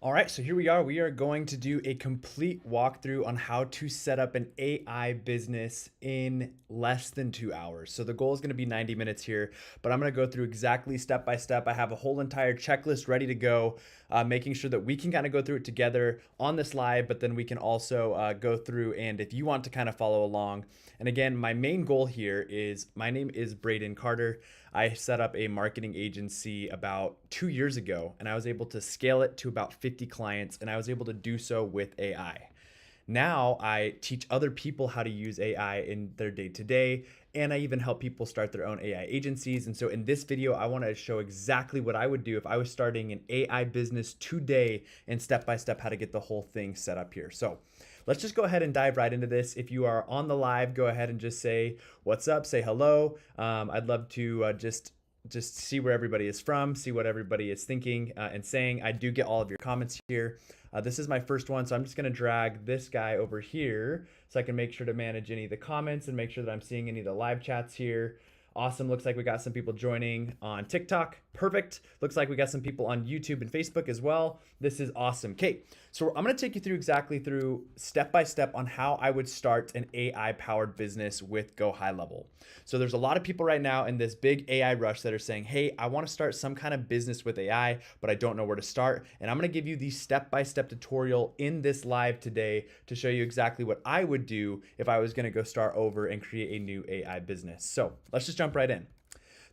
All right, so here we are. We are going to do a complete walkthrough on how to set up an AI business in less than 2 hours. So the goal is going to be 90 minutes here, but I'm going to go through exactly step by step. I have a whole entire checklist ready to go, making sure that we can kind of go through it together on this live, but then we can also go through. And if you want to kind of follow along, and again, my main goal here is my name is Braden Carter. I set up a marketing agency about 2 years ago, and I was able to scale it to about 50 clients, and I was able to do so with AI. Now I teach other people how to use AI in their day to day, and I even help people start their own AI agencies. And so in this video, I want to show exactly what I would do if I was starting an AI business today and step by step how to get the whole thing set up here. So let's just go ahead and dive right into this. If you are on the live, go ahead and just say what's up, say hello. I'd love to just see where everybody is from, see what everybody is thinking and saying. I do get all of your comments here. This is my first one, so I'm just gonna drag this guy over here so I can make sure to manage any of the comments and make sure that I'm seeing any of the live chats here. Awesome, looks like we got some people joining on TikTok. Perfect. Looks like we got some people on YouTube and Facebook as well. This is awesome. Okay, so I'm gonna take you through exactly through step by step on how I would start an AI powered business with Go High Level. So there's a lot of people right now in this big AI rush that are saying, hey, I wanna start some kind of business with AI, but I don't know where to start. And I'm gonna give you the step-by-step tutorial in this live today to show you exactly what I would do if I was gonna go start over and create a new AI business. So let's just jump right in.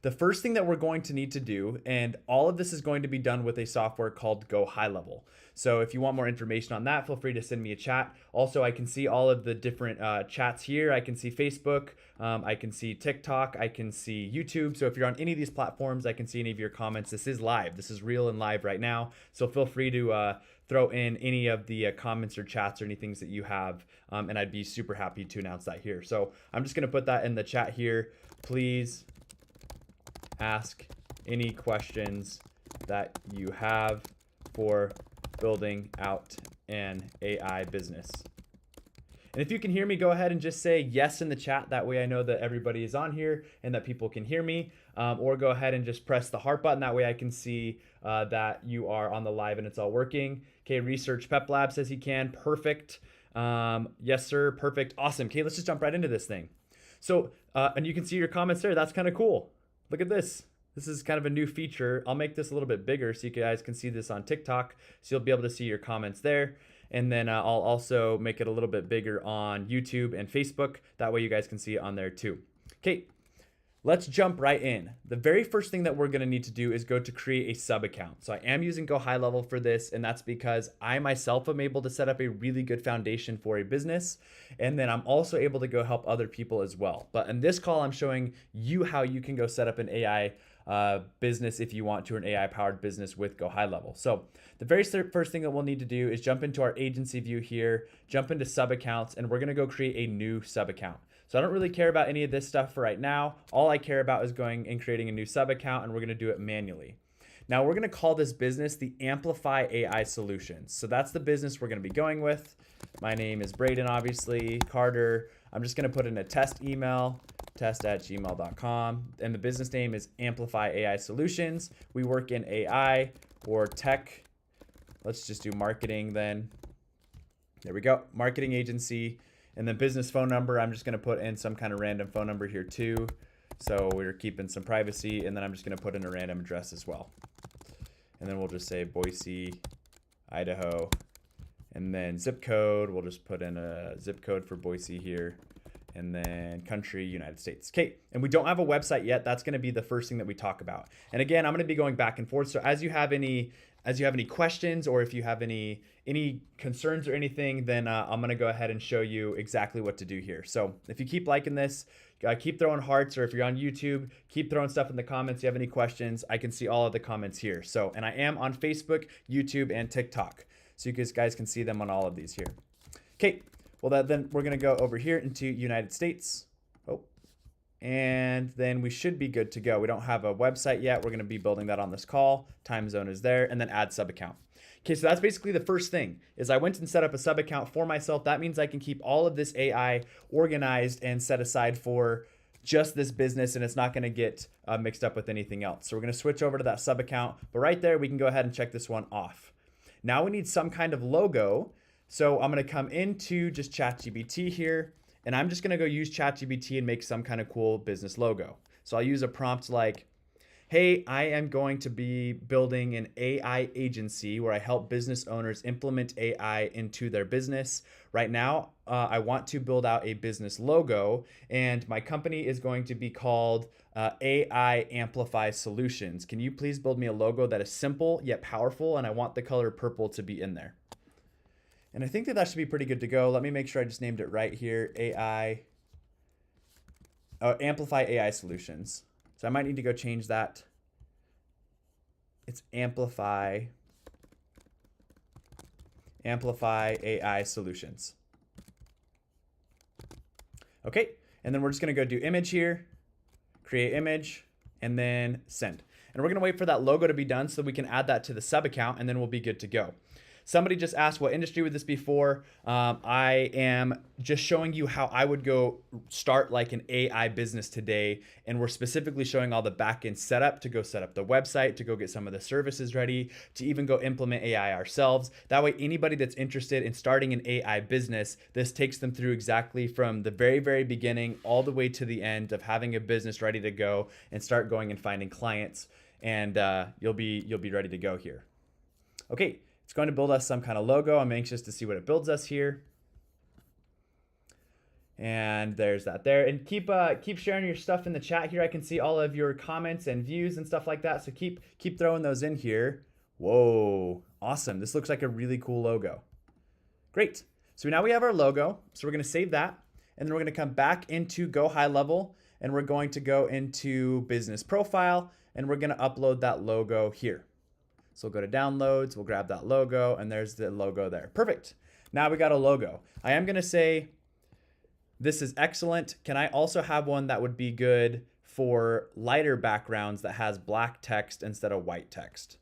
The first thing that we're going to need to do, and all of this is going to be done with a software called Go High Level. So if you want more information on that, feel free to send me a chat. Also, I can see all of the different chats here. I can see Facebook, I can see TikTok, I can see YouTube. So if you're on any of these platforms, I can see any of your comments. This is live. This is real and live right now. So feel free to throw in any of the comments or chats or anything that you have, and I'd be super happy to announce that here. So I'm just gonna put that in the chat here. Please ask any questions that you have for building out an AI business. And if you can hear me, go ahead and just say yes in the chat. That way I know that everybody is on here and that people can hear me. Or go ahead and just press the heart button. That way I can see that you are on the live and it's all working. Okay, Research Pep Lab says he can. Perfect. Yes, sir. Perfect. Awesome. Okay, let's just jump right into this thing. So, and you can see your comments there. That's kind of cool. Look at this. This is kind of a new feature. I'll make this a little bit bigger so you guys can see this on TikTok. So you'll be able to see your comments there. And then I'll also make it a little bit bigger on YouTube and Facebook. That way you guys can see it on there too. Okay, let's jump right in. The very first thing that we're gonna need to do is go to create a sub account. So I am using Go High Level for this, and that's because I myself am able to set up a really good foundation for a business. And then I'm also able to go help other people as well. But in this call, I'm showing you how you can go set up an AI business if you want to, an AI powered business with Go High Level. So the very first thing that we'll need to do is jump into our agency view here, jump into sub accounts, and we're gonna go create a new sub account. So I don't really care about any of this stuff for right now. All I care about is going and creating a new sub account, and we're gonna do it manually. Now we're gonna call this business the Amplify AI Solutions. So that's the business we're gonna be going with. My name is Braden, obviously, Carter. I'm just gonna put in a test email, test@gmail.com. And the business name is Amplify AI Solutions. We work in AI or tech. Let's just do marketing then. There we go, marketing agency. And then business phone number, I'm just gonna put in some kind of random phone number here too. So we're keeping some privacy, and then I'm just gonna put in a random address as well. And then we'll just say Boise, Idaho. And then zip code, we'll just put in a zip code for Boise here. And then country, United States. Okay, and we don't have a website yet. That's gonna be the first thing that we talk about. And again, I'm gonna be going back and forth. So as you have any questions, or if you have any concerns or anything, then I'm gonna go ahead and show you exactly what to do here. So if you keep liking this, keep throwing hearts, or if you're on YouTube, keep throwing stuff in the comments. If you have any questions, I can see all of the comments here. So, and I am on Facebook, YouTube, and TikTok. So you guys can see them on all of these here. Okay, well then we're gonna go over here into United States. Oh, and then we should be good to go. We don't have a website yet. We're gonna be building that on this call. Time zone is there, and then add sub account. Okay, so that's basically the first thing, is I went and set up a sub account for myself. That means I can keep all of this AI organized and set aside for just this business, and it's not gonna get mixed up with anything else. So we're gonna switch over to that sub account, but right there, we can go ahead and check this one off. Now we need some kind of logo. So I'm gonna come into just ChatGPT here, and I'm just gonna go use ChatGPT and make some kind of cool business logo. So I'll use a prompt like, hey, I am going to be building an AI agency where I help business owners implement AI into their business. Right now, I want to build out a business logo, and my company is going to be called AI Amplify Solutions. Can you please build me a logo that is simple yet powerful? And I want the color purple to be in there. And I think that should be pretty good to go. Let me make sure I just named it right here. Amplify AI Solutions. So I might need to go change that. It's Amplify AI Solutions. Okay, and then we're just gonna go do image here, create image, and then send. And we're gonna wait for that logo to be done so that we can add that to the sub account, and then we'll be good to go. Somebody just asked, what industry would this be for? I am just showing you how I would go start like an AI business today. And we're specifically showing all the backend setup to go set up the website, to go get some of the services ready, to even go implement AI ourselves. That way, anybody that's interested in starting an AI business, this takes them through exactly from the very, very beginning all the way to the end of having a business ready to go and start going and finding clients. And you'll be ready to go here. Okay. It's going to build us some kind of logo. I'm anxious to see what it builds us here. And there's that there. And keep sharing your stuff in the chat here. I can see all of your comments and views and stuff like that. So keep throwing those in here. Whoa, awesome. This looks like a really cool logo. Great. So now we have our logo. So we're going to save that. And then we're going to come back into Go High Level. And we're going to go into Business Profile. And we're going to upload that logo here. So we'll go to downloads, we'll grab that logo, and there's the logo there. Perfect. Now we got a logo. I am gonna say, this is excellent. Can I also have one that would be good for lighter backgrounds that has black text instead of white text?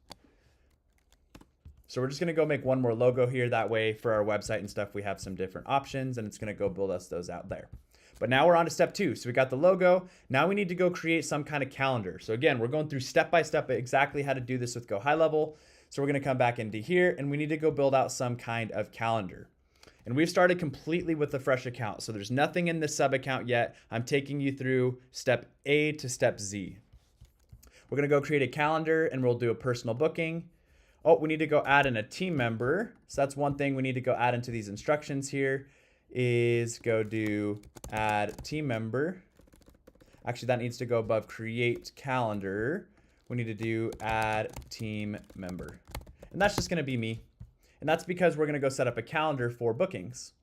So we're just gonna go make one more logo here. That way for our website and stuff, we have some different options, and it's gonna go build us those out there. But now we're on to step 2. So we got the logo. Now we need to go create some kind of calendar. So again, we're going through step by step exactly how to do this with Go High Level. So we're going to come back into here and we need to go build out some kind of calendar. And we've started completely with a fresh account. So there's nothing in this sub account yet. I'm taking you through step A to step Z. We're going to go create a calendar and we'll do a personal booking. Oh, we need to go add in a team member. So that's one thing we need to go add into these instructions here. Is go do add team member. Actually, that needs to go above create calendar. We need to do add team member. And that's just going to be me. And that's because we're going to go set up a calendar for bookings.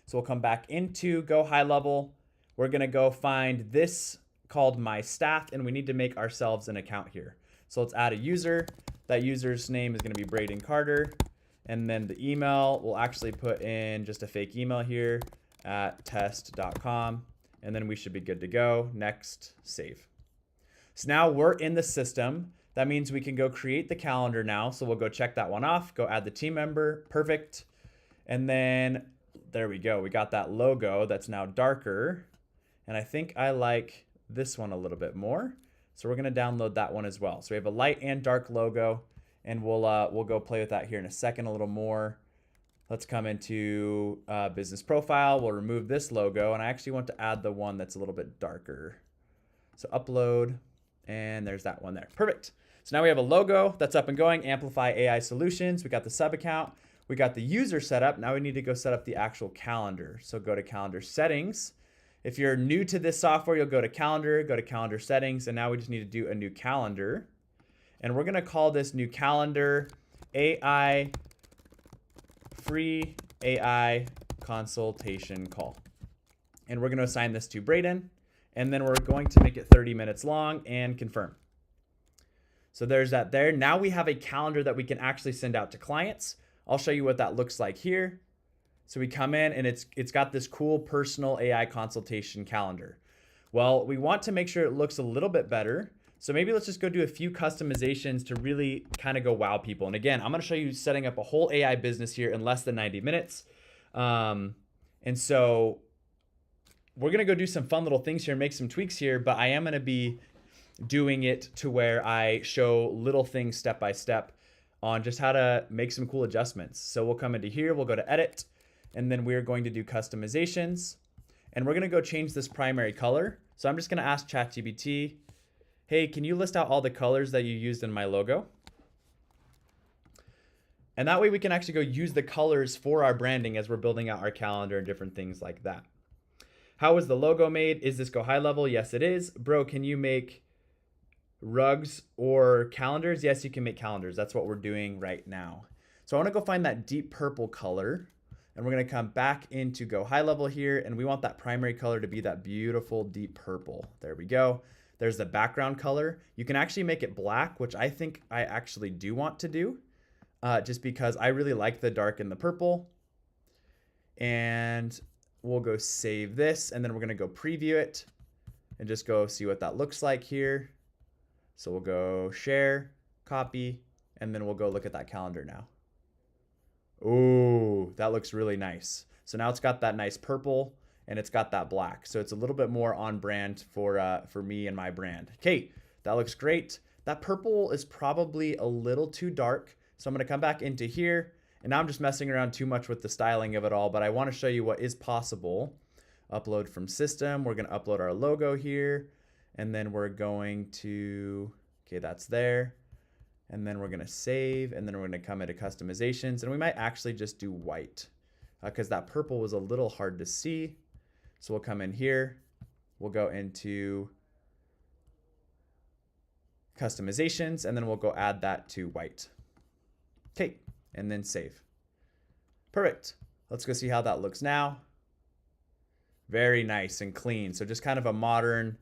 So we'll come back into Go High Level. We're going to go find this called My Staff, and we need to make ourselves an account here. So let's add a user. That user's name is going to be Braden Carter. And then the email, we'll actually put in just a fake email here at test.com. And then we should be good to go. Next, save. So now we're in the system. That means we can go create the calendar now. So we'll go check that one off, go add the team member, perfect. And then there we go. We got that logo that's now darker. And I think I like this one a little bit more. So we're gonna download that one as well. So we have a light and dark logo. And we'll go play with that here in a second a little more. Let's come into business profile. We'll remove this logo. And I actually want to add the one that's a little bit darker. So upload, and there's that one there. Perfect. So now we have a logo that's up and going, Amplify AI Solutions. We got the sub account. We got the user set up. Now we need to go set up the actual calendar. So go to calendar settings. If you're new to this software, you'll go to calendar settings. And now we just need to do a new calendar. And we're going to call this new calendar AI free AI consultation call. And we're going to assign this to Braden. And then we're going to make it 30 minutes long and confirm. So there's that there. Now we have a calendar that we can actually send out to clients. I'll show you what that looks like here. So we come in and it's got this cool personal AI consultation calendar. Well, we want to make sure it looks a little bit better. So maybe let's just go do a few customizations to really kind of go wow people. And again, I'm going to show you setting up a whole AI business here in less than 90 minutes. And so we're going to go do some fun little things here, make some tweaks here, but I am going to be doing it to where I show little things step by step. on just how to make some cool adjustments. So we'll come into here, we'll go to edit, and then we're going to do customizations, and we're gonna go change this primary color. So I'm just gonna ask ChatGPT, hey, can you list out all the colors that you used in my logo? And that way we can actually go use the colors for our branding as we're building out our calendar and different things like that. How is the logo made? Is this Go High Level? Yes, it is. Bro, can you make rugs or calendars? Yes, you can make calendars. That's what we're doing right now. So I want to go find that deep purple color, and we're going to come back into Go High Level here, and we want that primary color to be that beautiful deep purple. There we go. There's the background color. You can actually make it black, which I think I actually do want to do, just because I really like the dark and the purple. And we'll go save this, and then we're going to go preview it and just go see what that looks like here. So we'll go share, copy, and then we'll go look at that calendar now. Ooh, that looks really nice. So now it's got that nice purple and it's got that black. So it's a little bit more on brand for me and my brand. Okay, that looks great. That purple is probably a little too dark. So I'm gonna come back into here, and now I'm just messing around too much with the styling of it all, but I wanna show you what is possible. Upload from system, we're gonna upload our logo here, and then we're going to, okay, that's there. And then we're gonna save, and then we're gonna come into customizations, and we might actually just do white because that purple was a little hard to see. So we'll come in here, we'll go into customizations, and then we'll go add that to white. Okay, and then save. Perfect. Let's go see how that looks now. Very nice and clean. So just kind of a modern,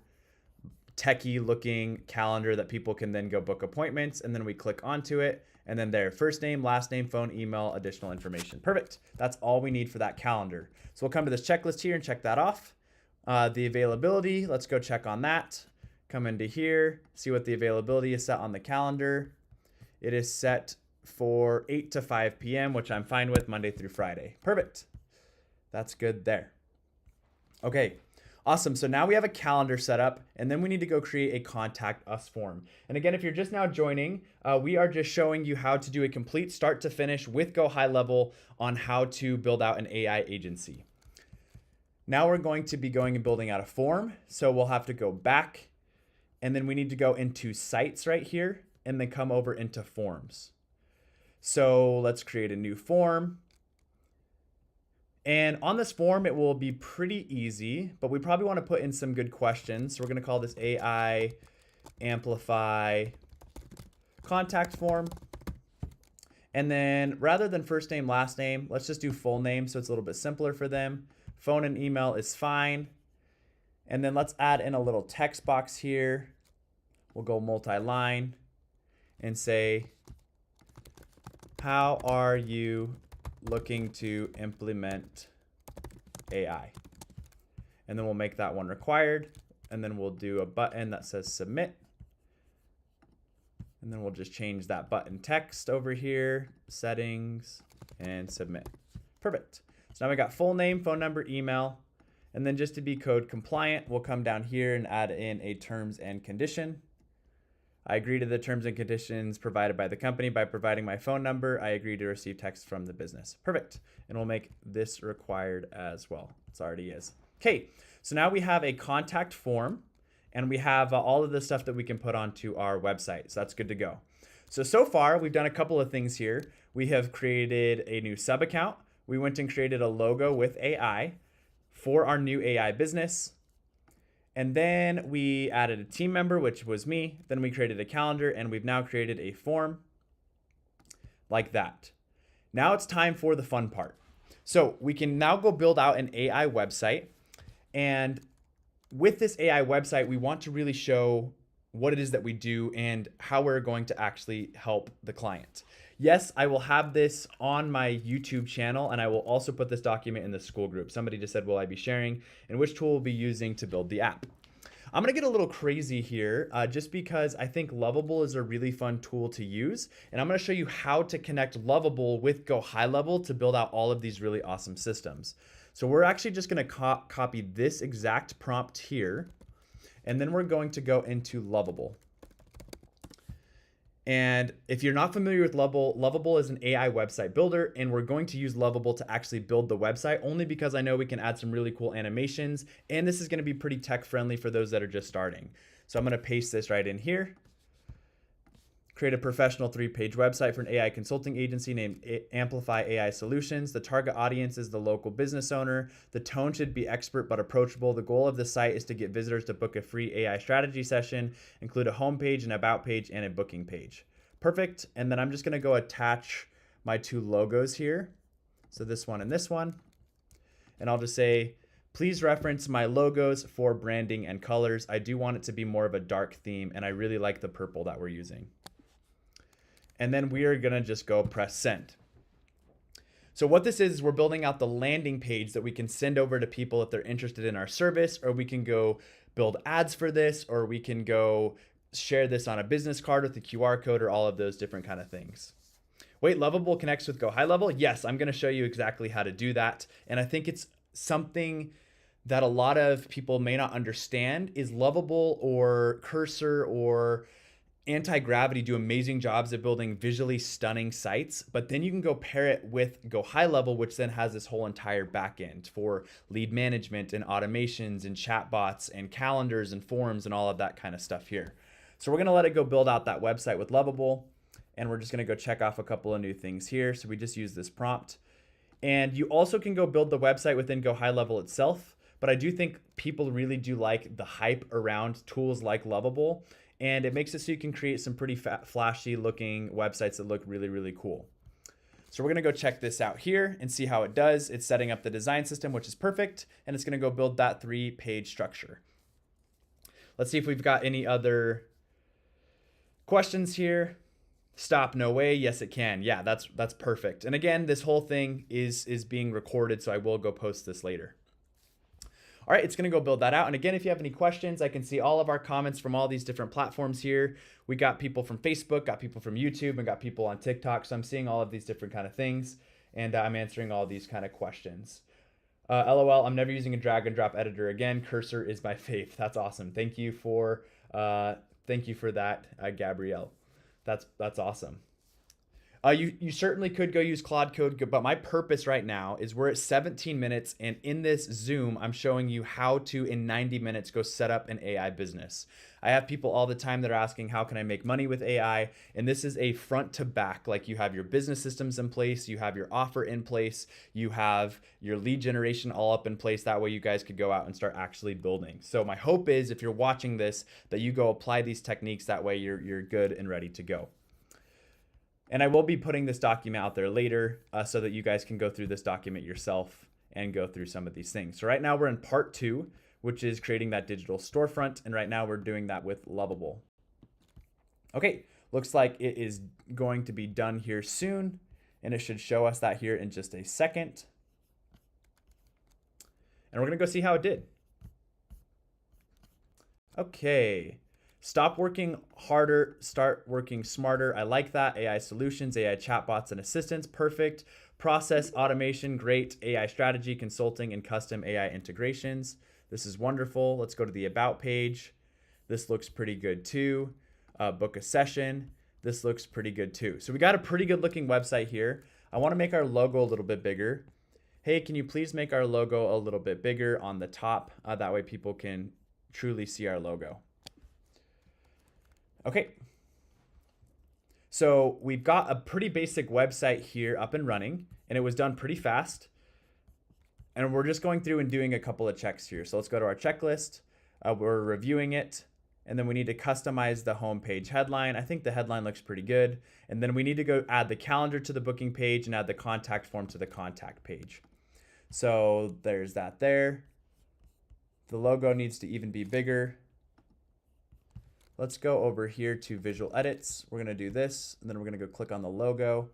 techie looking calendar that people can then go book appointments, and then we click onto it, and then their first name, last name, phone, email, additional information. Perfect. That's all we need for that calendar. So we'll come to this checklist here and check that off. The availability, let's go check on that. Come into here, see what the availability is set on the calendar. It is set for 8 to 5 p.m., which I'm fine with, Monday through Friday. Perfect. That's good there. Okay. Awesome. So now we have a calendar set up, and then we need to go create a contact us form. And again, if you're just now joining, we are just showing you how to do a complete start to finish with Go High Level on how to build out an AI agency. Now we're going to be going and building out a form. So we'll have to go back, and then we need to go into sites right here, and then come over into forms. So let's create a new form. And on this form, it will be pretty easy, but we probably want to put in some good questions. So we're going to call this AI Amplify contact form. And then rather than first name, last name, let's just do full name so it's a little bit simpler for them. Phone and email is fine. And then let's add in a little text box here. We'll go multi-line and say, how are you looking to implement AI? And then we'll make that one required, and then we'll do a button that says submit, and then we'll just change that button text over here, settings, and submit. Perfect. So now we got full name, phone number, email, and then just to be code compliant, we'll come down here and add in a terms and condition. I agree to the terms and conditions provided by the company. By providing my phone number, I agree to receive text from the business. Perfect. And we'll make this required as well. It already is. Okay, so now we have a contact form, and we have all of the stuff that we can put onto our website. So that's good to go. So far, we've done a couple of things here. We have created a new sub account. We went and created a logo with AI for our new AI business. And then we added a team member, which was me. Then we created a calendar, and we've now created a form like that. Now it's time for the fun part. So we can now go build out an AI website. And with this AI website, we want to really show what it is that we do and how we're going to actually help the client. Yes, I will have this on my YouTube channel, and I will also put this document in the school group. Somebody just said, will I be sharing, and which tool we'll be using to build the app. I'm gonna get a little crazy here just because I think Lovable is a really fun tool to use, and I'm gonna show you how to connect Lovable with Go High Level to build out all of these really awesome systems. So we're actually just gonna copy this exact prompt here, and then we're going to go into Lovable. And if you're not familiar with Lovable, Lovable is an AI website builder, and we're going to use Lovable to actually build the website only because I know we can add some really cool animations, and this is going to be pretty tech friendly for those that are just starting. So I'm going to paste this right in here. Create a professional 3-page website for an AI consulting agency named Amplify AI Solutions. The target audience is the local business owner. The tone should be expert but approachable. The goal of the site is to get visitors to book a free AI strategy session, include a homepage, an about page, and a booking page. Perfect. And then I'm just going to go attach my 2 logos here. So this one and this one. And I'll just say, please reference my logos for branding and colors. I do want it to be more of a dark theme, and I really like the purple that we're using. And then we are gonna just go press send. So what this is we're building out the landing page that we can send over to people if they're interested in our service, or we can go build ads for this, or we can go share this on a business card with the QR code, or all of those different kind of things. Wait, Lovable connects with Go High Level? Yes, I'm gonna show you exactly how to do that. And I think it's something that a lot of people may not understand is Lovable or Cursor or Anti-Gravity do amazing jobs at building visually stunning sites, but then you can go pair it with Go High Level, which then has this whole entire backend for lead management and automations and chatbots and calendars and forms and all of that kind of stuff here. So we're gonna let it go build out that website with Lovable, and we're just gonna go check off a couple of new things here. So we just use this prompt. And you also can go build the website within Go High Level itself, but I do think people really do like the hype around tools like Lovable. And it makes it so you can create some pretty flashy looking websites that look really, really cool. So we're gonna go check this out here and see how it does. It's setting up the design system, which is perfect. And it's gonna go build that 3-page structure. Let's see if we've got any other questions here. Stop, no way. Yes, it can. Yeah, that's perfect. And again, this whole thing is being recorded, so I will go post this later. All right, it's gonna go build that out. And again, if you have any questions, I can see all of our comments from all these different platforms here. We got people from Facebook, got people from YouTube, and got people on TikTok. So I'm seeing all of these different kind of things, and I'm answering all these kind of questions. LOL, I'm never using a drag and drop editor again. Cursor is my fave. That's awesome. Thank you for that, Gabrielle. That's awesome. You certainly could go use Claude Code, but my purpose right now is we're at 17 minutes, and in this Zoom, I'm showing you how to, in 90 minutes, go set up an AI business. I have people all the time that are asking, how can I make money with AI? And this is a front to back, like you have your business systems in place, you have your offer in place, you have your lead generation all up in place. That way you guys could go out and start actually building. So my hope is if you're watching this, that you go apply these techniques. That way you're good and ready to go. And I will be putting this document out there later so that you guys can go through this document yourself and go through some of these things. So right now we're in part 2, which is creating that digital storefront. And right now we're doing that with Lovable. Okay, looks like it is going to be done here soon. And it should show us that here in just a second. And we're gonna go see how it did. Okay. Stop working harder, start working smarter. I like that. AI solutions, AI chatbots and assistants, perfect. Process automation, great. AI strategy, consulting, and custom AI integrations. This is wonderful. Let's go to the about page. This looks pretty good too. Book a session. This looks pretty good too. So we got a pretty good looking website here. I want to make our logo a little bit bigger. Hey, can you please make our logo a little bit bigger on the top? That way people can truly see our logo. Okay, so we've got a pretty basic website here up and running, and it was done pretty fast. And we're just going through and doing a couple of checks here. So let's go to our checklist. We're reviewing it, and then we need to customize the homepage headline. I think the headline looks pretty good. And then we need to go add the calendar to the booking page and add the contact form to the contact page. So there's that there. The logo needs to even be bigger. Let's go over here to visual edits. We're gonna do this, and then we're gonna go click on the logo.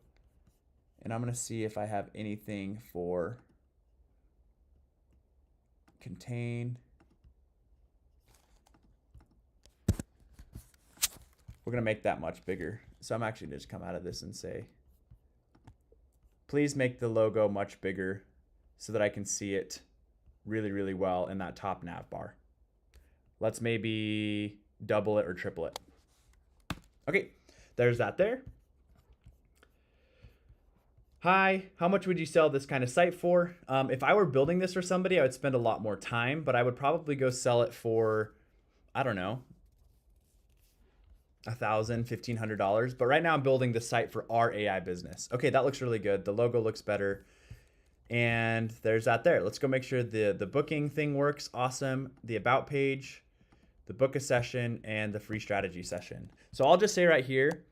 And I'm gonna see if I have anything for contain. We're gonna make that much bigger. So I'm actually gonna just come out of this and say, please make the logo much bigger so that I can see it really, really well in that top nav bar. Let's maybe double it or triple it. Okay, there's that there. Hi, how much would you sell this kind of site for? If I were building this for somebody, I would spend a lot more time, but I would probably go sell it for, I don't know, $1,000, $1,500. But right now I'm building the site for our AI business. Okay, that looks really good. The logo looks better. And there's that there. Let's go make sure the booking thing works. Awesome. The about page, the book a session, and the free strategy session. So I'll just say right here,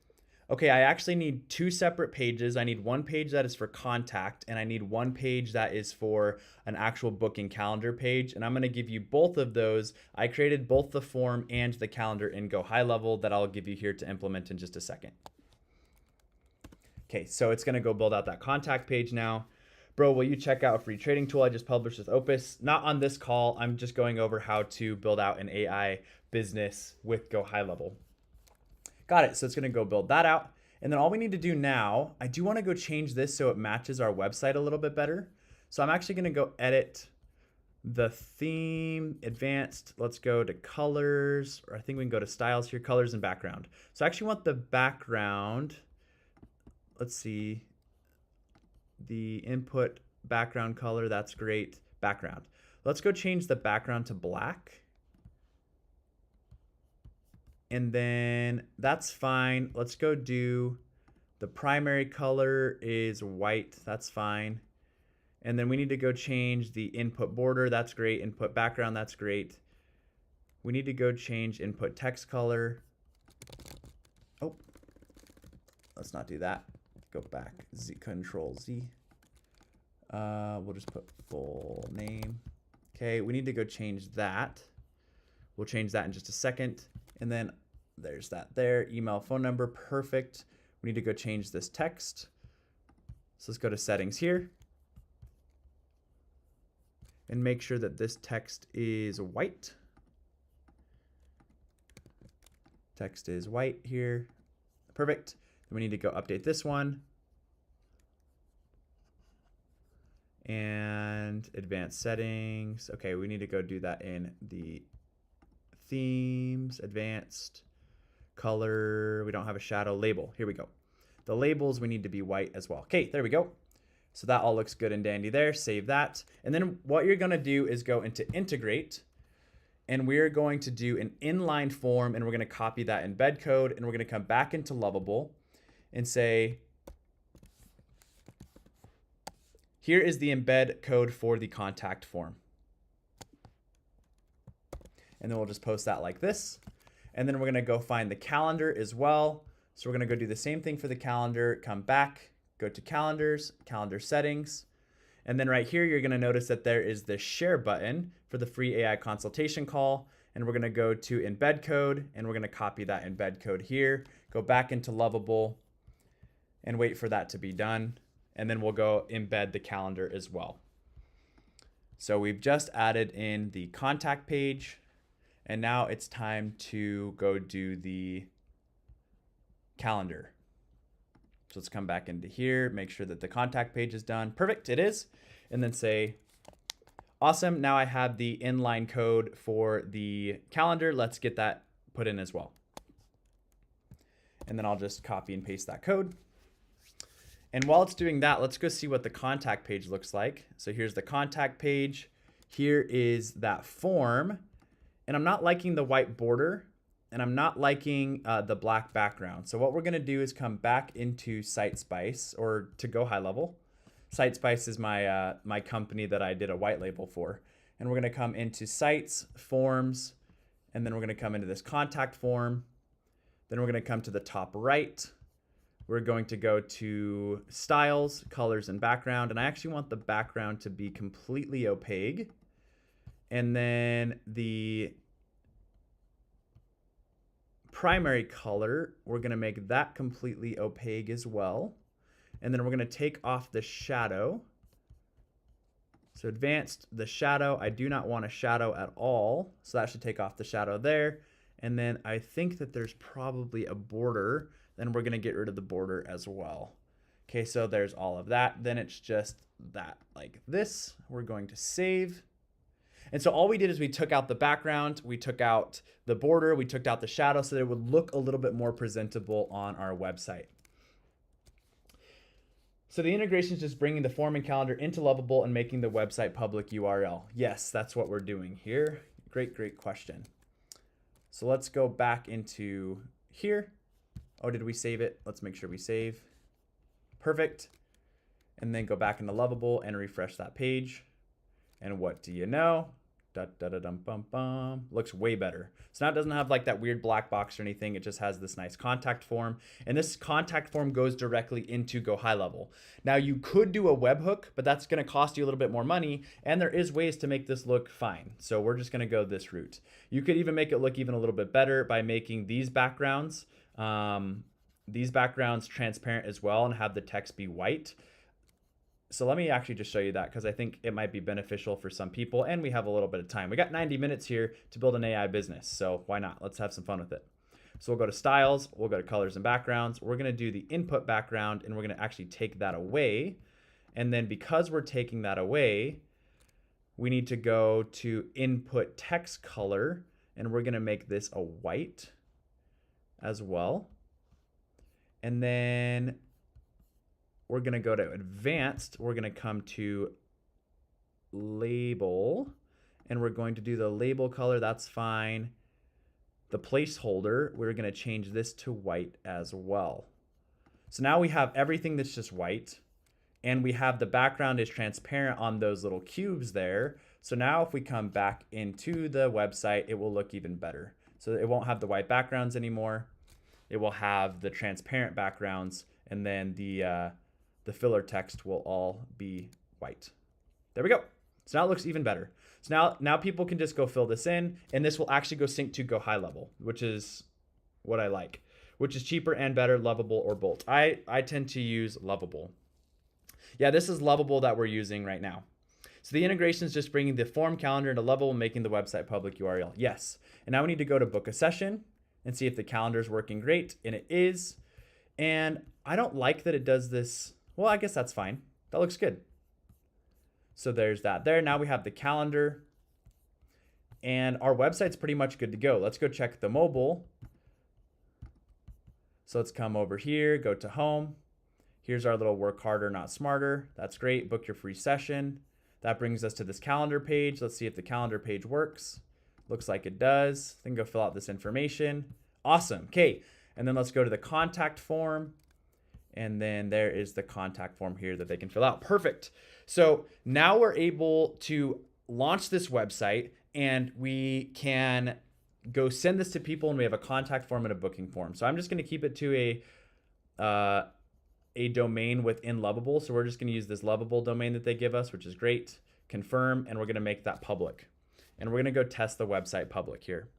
okay, I actually need two separate pages. I need one page that is for contact, and I need one page that is for an actual booking calendar page. And I'm gonna give you both of those. I created both the form and the calendar in Go High Level that I'll give you here to implement in just a second. Okay, so it's gonna go build out that contact page now. Bro, will you check out a free trading tool I just published with Opus? Not on this call. I'm just going over how to build out an AI business with Go High Level. Got it. So it's going to go build that out. And then all we need to do now, I do want to go change this so it matches our website a little bit better. So I'm actually going to go edit the theme, advanced. Let's go to colors, or I think we can go to styles here, colors and background. So I actually want the background. Let's see. The input background color, that's great. Background. Let's go change the background to black. And then that's fine. Let's go do the primary color is white. That's fine. And then we need to go change the input border. That's great. Input background. That's great. We need to go change input text color. Oh, let's not do that. Go back. Control Z. We'll just put full name. Okay, we need to go change that. We'll change that in just a second. And then there's that there. Email, phone number, perfect. We need to go change this text. So let's go to settings here. And make sure that this text is white. Text is white here. Perfect. Then we need to go update this one. And advanced settings. Okay, we need to go do that in the themes, advanced, color. We don't have a shadow label. Here we go. The labels, we need to be white as well. Okay, there we go. So that all looks good and dandy there. Save that. And then what you're going to do is go into integrate. And we're going to do an inline form, and we're going to copy that embed code, and we're going to come back into Lovable and say, here is the embed code for the contact form. And then we'll just post that like this. And then we're going to go find the calendar as well. So we're going to go do the same thing for the calendar, come back, go to calendars, calendar settings. And then right here, you're going to notice that there is the share button for the free AI consultation call. And we're going to go to embed code, and we're going to copy that embed code here, go back into Lovable and wait for that to be done. And then we'll go embed the calendar as well. So we've just added in the contact page. And now it's time to go do the calendar. So let's come back into here, make sure that the contact page is done. Perfect, it is. And then say, awesome, now I have the inline code for the calendar. Let's get that put in as well. And then I'll just copy and paste that code. And while it's doing that, let's go see what the contact page looks like. So here's the contact page. Here is that form. And I'm not liking the white border, and I'm not liking the black background. So what we're gonna do is come back into SiteSpice, or to Go High Level. SiteSpice is my, my company that I did a white label for. And we're gonna come into Sites, Forms, and then we're gonna come into this contact form. Then we're gonna come to the top right. We're going to go to Styles, Colors, and Background. And I actually want the background to be completely opaque. And then the primary color, we're going to make that completely opaque as well. And then we're going to take off the shadow. So advanced, the shadow, I do not want a shadow at all. So that should take off the shadow there. And then I think that there's probably a border. Then we're going to get rid of the border as well. Okay, so there's all of that. Then it's just that like this. We're going to save. And so all we did is we took out the background, we took out the border, we took out the shadow so that it would look a little bit more presentable on our website. So the integration is just bringing the form and calendar into Lovable and making the website public URL. Yes, that's what we're doing here. Great question. So let's go back into here. Oh, did we save it? Let's make sure we save. Perfect. And then go back into Lovable and refresh that page. And what do you know? Looks way better. So now it doesn't have like that weird black box or anything. It just has this nice contact form. And this contact form goes directly into Go High Level. Now you could do a webhook, but that's going to cost you a little bit more money. And there is ways to make this look fine. So we're just going to go this route. You could even make it look even a little bit better by making these backgrounds transparent as well and have the text be white. So let me actually just show you that because I think it might be beneficial for some people and we have a little bit of time. We got 90 minutes here to build an AI business, so why not? Let's have some fun with it. So we'll go to styles, we'll go to colors and backgrounds. We're gonna do the input background and we're gonna actually take that away. And then because we're taking that away, we need to go to input text color and we're gonna make this a white as well. And then we're going to go to advanced. We're going to come to label and we're going to do the label color. That's fine. The placeholder, we're going to change this to white as well. So now we have everything that's just white and we have the background is transparent on those little cubes there. So now if we come back into the website, it will look even better. So it won't have the white backgrounds anymore. It will have the transparent backgrounds and then the filler text will all be white. There we go. So now it looks even better. So now people can just go fill this in and this will actually go sync to Go High Level, which is what I like, which is cheaper and better, Lovable or Bolt. I tend to use Lovable. Yeah, this is Lovable that we're using right now. So the integration is just bringing the form calendar into Lovable and making the website public URL. Yes. And now we need to go to book a session and see if the calendar is working great. And it is. And I don't like that it does this. Well, I guess that's fine. That looks good. So there's that there. Now we have the calendar and our website's pretty much good to go. Let's go check the mobile. So let's come over here, go to home. Here's our little work harder, not smarter. That's great. Book your free session. That brings us to this calendar page. Let's see if the calendar page works. Looks like it does. Then go fill out this information. Awesome. Okay. And then let's go to the contact form. And then there is the contact form here that they can fill out. Perfect. So now we're able to launch this website and we can go send this to people and we have a contact form and a booking form. So I'm just going to keep it to a domain within Lovable. So we're just going to use this Lovable domain that they give us, which is great. Confirm, and we're going to make that public. And we're going to go test the website public here.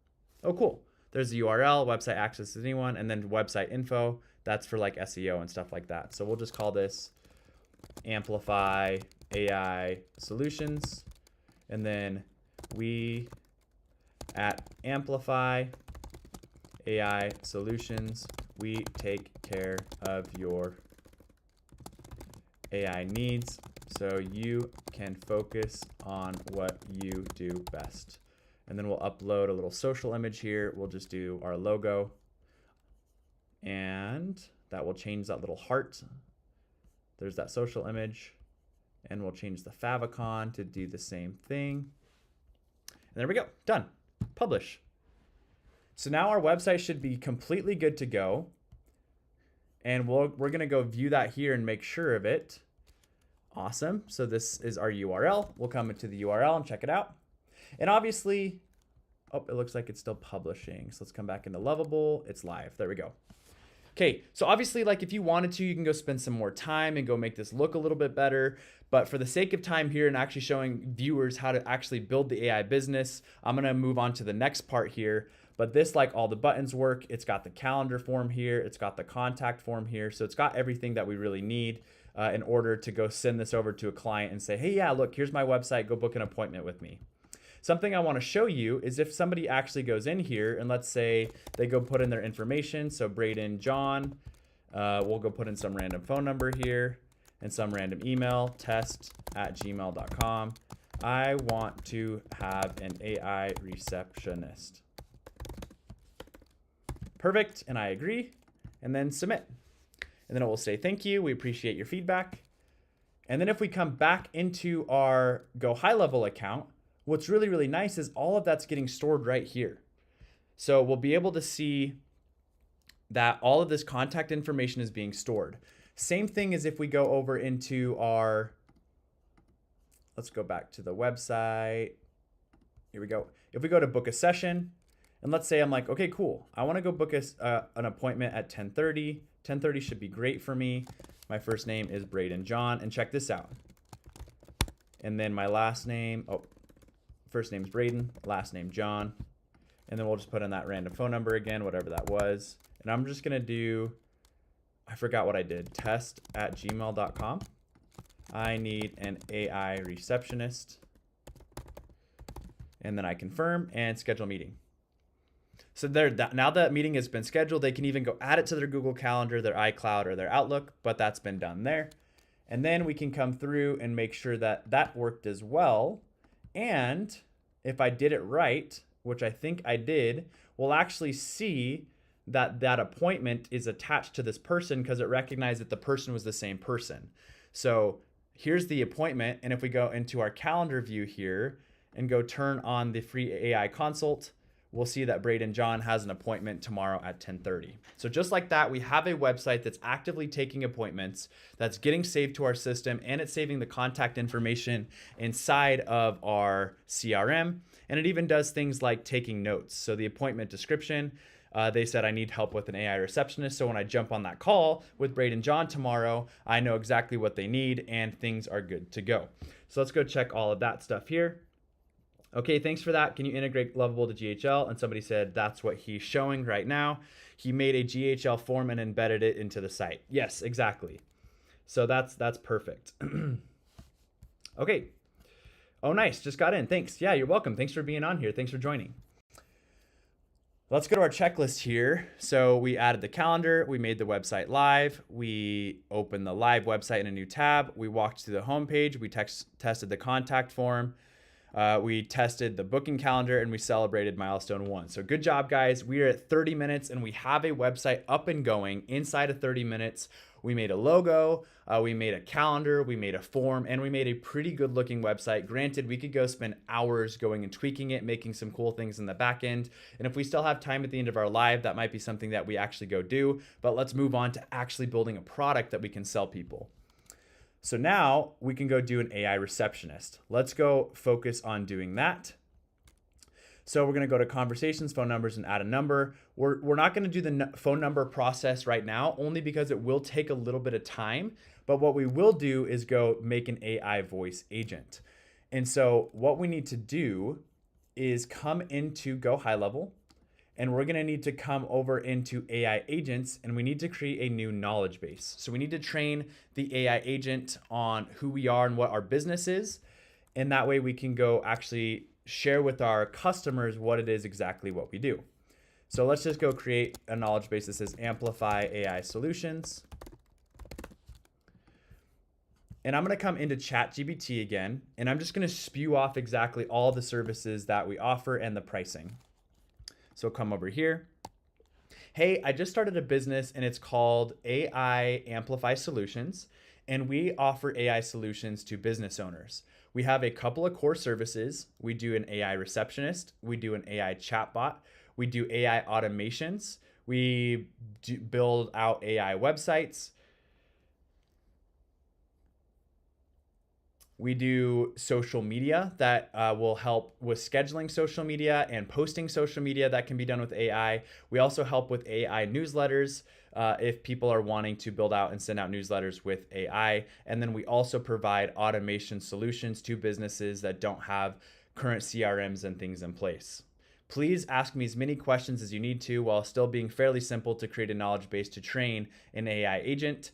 Oh, cool. There's the URL, website access to anyone, and then website info. That's for like SEO and stuff like that. So we'll just call this Amplify AI Solutions. And then we at Amplify AI Solutions, we take care of your AI needs so you can focus on what you do best. And then we'll upload a little social image here. We'll just do our logo. And that will change that little heart. There's that social image. And we'll change the favicon to do the same thing. And there we go. Done. Publish. So now our website should be completely good to go. And we're going to go view that here and make sure of it. Awesome. So this is our URL. We'll come into the URL and check it out. And obviously, oh, it looks like it's still publishing. So let's come back into Lovable. It's live. There we go. Okay, so obviously, like if you wanted to, you can go spend some more time and go make this look a little bit better. But for the sake of time here and actually showing viewers how to actually build the AI business, I'm gonna move on to the next part here. But this, like all the buttons work, it's got the calendar form here, it's got the contact form here. So it's got everything that we really need in order to go send this over to a client and say, hey, yeah, look, here's my website, go book an appointment with me. Something I want to show you is if somebody actually goes in here and let's say they go put in their information. So Braden John, we'll go put in some random phone number here and some random email, test@gmail.com. I want to have an AI receptionist. Perfect, and I agree, and then submit. And then it will say, thank you, we appreciate your feedback. And then if we come back into our Go High Level account, what's really, really nice is all of that's getting stored right here. So we'll be able to see that all of this contact information is being stored. Same thing as if we go over into our, let's go back to the website. Here we go. If we go to book a session, and let's say I'm like, okay, cool. I want to go book an appointment at 10:30. 10:30 should be great for me. My first name is Braden John, and check this out. And then my last name, first name's Braden, last name John. And then we'll just put in that random phone number again, whatever that was. And I'm just gonna do, I forgot what I did, test@gmail.com. I need an AI receptionist. And then I confirm and schedule meeting. So now that meeting has been scheduled, they can even go add it to their Google Calendar, their iCloud, or their Outlook, but that's been done there. And then we can come through and make sure that that worked as well. And if I did it right, which I think I did, we'll actually see that that appointment is attached to this person because it recognized that the person was the same person. So here's the appointment. And if we go into our calendar view here and go turn on the free AI consult, we'll see that Braden John has an appointment tomorrow at 10:30. So just like that, we have a website that's actively taking appointments, that's getting saved to our system, and it's saving the contact information inside of our CRM. And it even does things like taking notes. So the appointment description, they said I need help with an AI receptionist. So when I jump on that call with Braden John tomorrow, I know exactly what they need and things are good to go. So let's go check all of that stuff here. Okay, thanks for that. Can you integrate Lovable to GHL? And somebody said that's what he's showing right now. He made a GHL form and embedded it into the site. Yes, exactly. So that's perfect. Okay. Oh, nice. Just got in. Thanks. Yeah, you're welcome. Thanks for being on here. Thanks for joining. Let's go to our checklist here. So we added the calendar. We made the website live. We opened the live website in a new tab. We walked to the homepage. We tested the contact form. We tested the booking calendar and we celebrated milestone 1. So good job, guys. We are at 30 minutes and we have a website up and going inside of 30 minutes. We made a logo, we made a calendar, we made a form, and we made a pretty good looking website. Granted, we could go spend hours going and tweaking it, making some cool things in the back end. And if we still have time at the end of our live, that might be something that we actually go do. But let's move on to actually building a product that we can sell people. So now we can go do an AI receptionist. Let's go focus on doing that. So we're going to go to conversations, phone numbers, and add a number. We're not going to do the phone number process right now, only because it will take a little bit of time. But what we will do is go make an AI voice agent. And so what we need to do is come into Go High Level, and we're going to need to come over into AI agents, and we need to create a new knowledge base. So we need to train the AI agent on who we are and what our business is. And that way we can go actually share with our customers what it is exactly what we do. So let's just go create a knowledge base that says Amplify AI Solutions. And I'm going to come into ChatGPT again, and I'm just going to spew off exactly all the services that we offer and the pricing. So come over here. Hey, I just started a business and it's called AI Amplify Solutions, and we offer AI solutions to business owners. We have a couple of core services. We do an AI receptionist. We do an AI chatbot. We do AI automations. We build out AI websites. We do social media that will help with scheduling social media and posting social media that can be done with AI. We also help with AI newsletters if people are wanting to build out and send out newsletters with AI. And then we also provide automation solutions to businesses that don't have current CRMs and things in place. Please ask me as many questions as you need to while still being fairly simple to create a knowledge base to train an AI agent.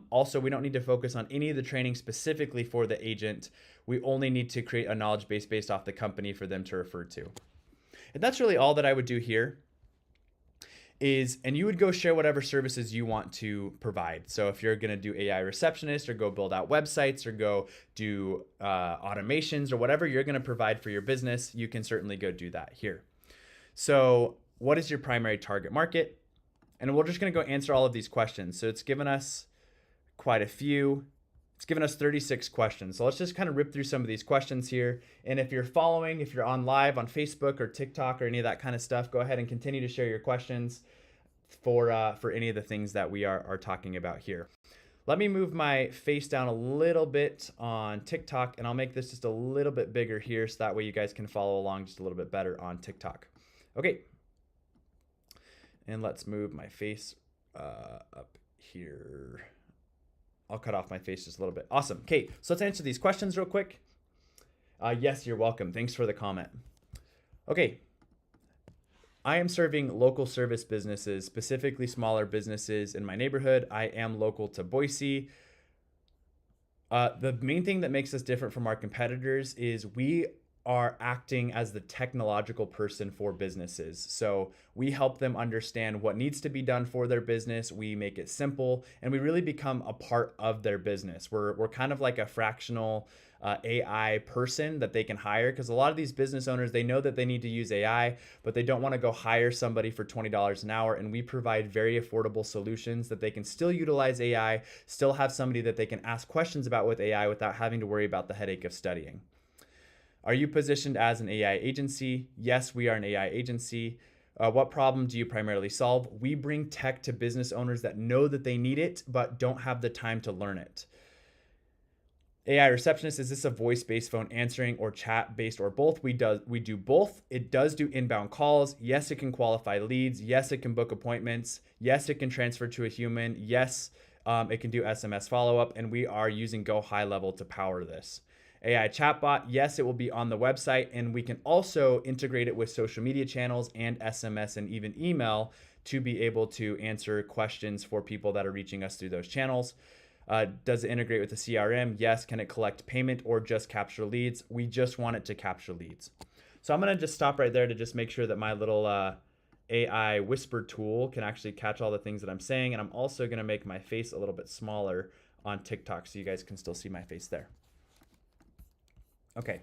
Also, we don't need to focus on any of the training specifically for the agent. We only need to create a knowledge base based off the company for them to refer to. And that's really all that I would do here. and you would go share whatever services you want to provide. So if you're going to do AI receptionist or go build out websites or go do automations or whatever you're going to provide for your business, you can certainly go do that here. So what is your primary target market? And we're just going to go answer all of these questions. So it's given us quite a few. It's given us 36 questions. So let's just kind of rip through some of these questions here. And if you're if you're on live on Facebook or TikTok or any of that kind of stuff, go ahead and continue to share your questions for any of the things that we are talking about here. Let me move my face down a little bit on TikTok, and I'll make this just a little bit bigger here so that way you guys can follow along just a little bit better on TikTok. Okay. And let's move my face up here. I'll cut off my face just a little bit. Awesome. Okay, so let's answer these questions real quick. Yes, you're welcome. Thanks for the comment. Okay. I am serving local service businesses, specifically smaller businesses in my neighborhood. I am local to Boise. The main thing that makes us different from our competitors is we are acting as the technological person for businesses. So we help them understand what needs to be done for their business. We make it simple, and we really become a part of their business. We're kind of like a fractional AI person that they can hire, because a lot of these business owners, they know that they need to use AI, but they don't want to go hire somebody for $20 an hour. And we provide very affordable solutions that they can still utilize AI, still have somebody that they can ask questions about with AI without having to worry about the headache of studying. Are you positioned as an AI agency? Yes, we are an AI agency. What problem do you primarily solve? We bring tech to business owners that know that they need it, but don't have the time to learn it. AI receptionist, is this a voice-based phone answering or chat-based or both? We do both. It does do inbound calls. Yes, it can qualify leads. Yes, it can book appointments. Yes, it can transfer to a human. Yes, it can do SMS follow-up, and we are using Go High Level to power this. AI chatbot, yes, it will be on the website, and we can also integrate it with social media channels and SMS and even email to be able to answer questions for people that are reaching us through those channels. Does it integrate with the CRM? Yes. Can it collect payment or just capture leads? We just want it to capture leads. So I'm going to just stop right there to just make sure that my little AI whisper tool can actually catch all the things that I'm saying. And I'm also going to make my face a little bit smaller on TikTok so you guys can still see my face there. Okay,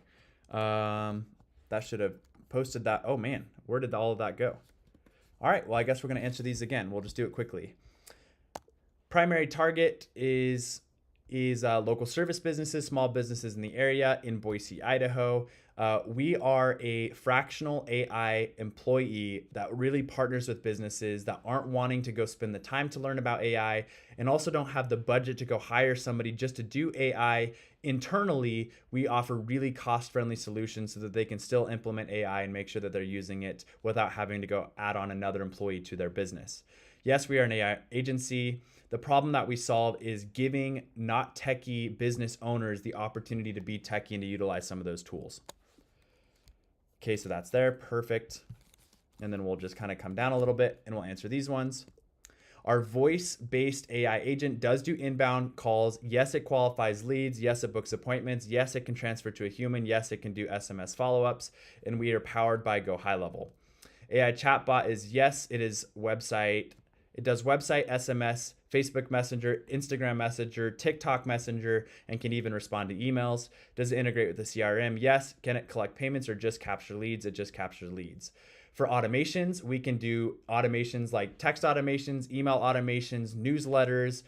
that should have posted that. Oh man, where did all of that go? All right, well, I guess we're gonna answer these again. We'll just do it quickly. Primary target is local service businesses, small businesses in the area in Boise, Idaho. We are a fractional AI employee that really partners with businesses that aren't wanting to go spend the time to learn about AI and also don't have the budget to go hire somebody just to do AI internally. We offer really cost-friendly solutions so that they can still implement AI and make sure that they're using it without having to go add on another employee to their business. Yes, we are an AI agency. The problem that we solve is giving not techie business owners the opportunity to be techie and to utilize some of those tools. Okay, so that's there, perfect. And then we'll just kind of come down a little bit and we'll answer these ones. Our voice-based AI agent does do inbound calls. Yes, it qualifies leads. Yes, it books appointments. Yes, it can transfer to a human. Yes, it can do SMS follow-ups. And we are powered by Go High Level. AI chatbot is yes, it is website. It does website, SMS, Facebook Messenger, Instagram Messenger, TikTok Messenger, and can even respond to emails. Does it integrate with the CRM? Yes. Can it collect payments or just capture leads? It just captures leads. For automations, we can do automations like text automations, email automations, newsletters,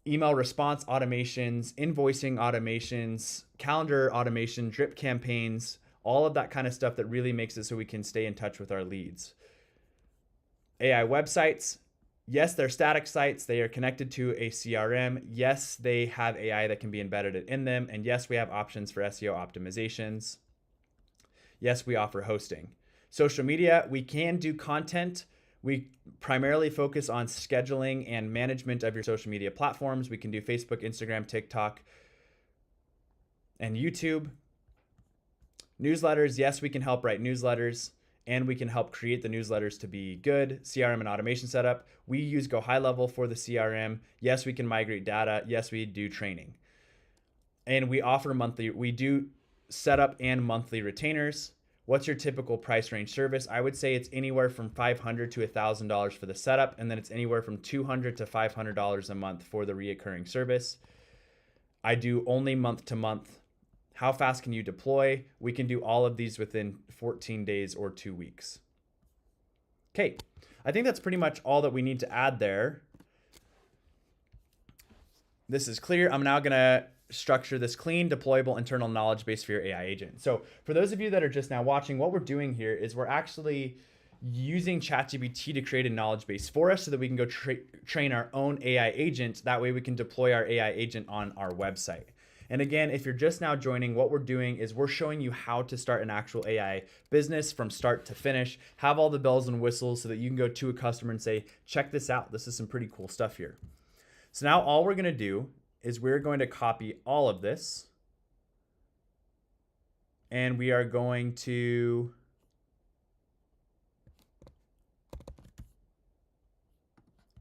email response automations, invoicing automations, calendar automation, drip campaigns, all of that kind of stuff that really makes it so we can stay in touch with our leads. AI websites, yes, they're static sites. They are connected to a CRM. Yes, they have AI that can be embedded in them. And yes, we have options for SEO optimizations. Yes, we offer hosting. Social media, we can do content. We primarily focus on scheduling and management of your social media platforms. We can do Facebook, Instagram, TikTok, and YouTube. Newsletters, yes, we can help write newsletters. And we can help create the newsletters to be good. CRM and automation setup. We use Go High Level for the CRM. Yes, we can migrate data. Yes, we do training. And we offer we do setup and monthly retainers. What's your typical price range service? I would say it's anywhere from $500 to $1,000 for the setup, and then it's anywhere from $200 to $500 a month for the reoccurring service. I do only month to month. How fast can you deploy? We can do all of these within 14 days or 2 weeks. Okay, I think that's pretty much all that we need to add there. This is clear. I'm now gonna structure this clean, deployable internal knowledge base for your AI agent. So for those of you that are just now watching, what we're doing here is we're actually using ChatGPT to create a knowledge base for us so that we can go train our own AI agent. That way we can deploy our AI agent on our website. And again, if you're just now joining, what we're doing is we're showing you how to start an actual AI business from start to finish, have all the bells and whistles so that you can go to a customer and say, check this out. This is some pretty cool stuff here. So now all we're gonna do is we're going to copy all of this and we are going to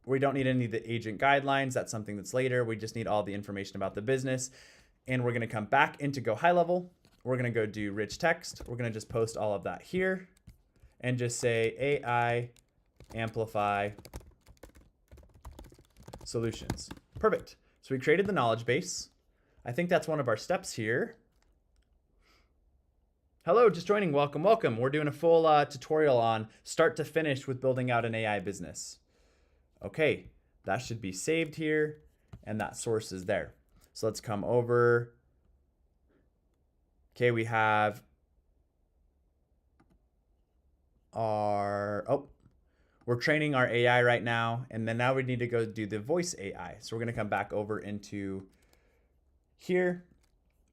we don't need any of the agent guidelines. That's something that's later. We just need all the information about the business. And we're going to come back into Go High Level. We're going to go do rich text. We're going to just post all of that here and just say AI Amplify Solutions. Perfect. So we created the knowledge base. I think that's one of our steps here. Hello, just joining. Welcome, welcome. We're doing a full tutorial on start to finish with building out an AI business. Okay, that should be saved here and that source is there. So let's come over. Okay, we have our, we're training our AI right now. And then now we need to go do the voice AI. So we're gonna come back over into here.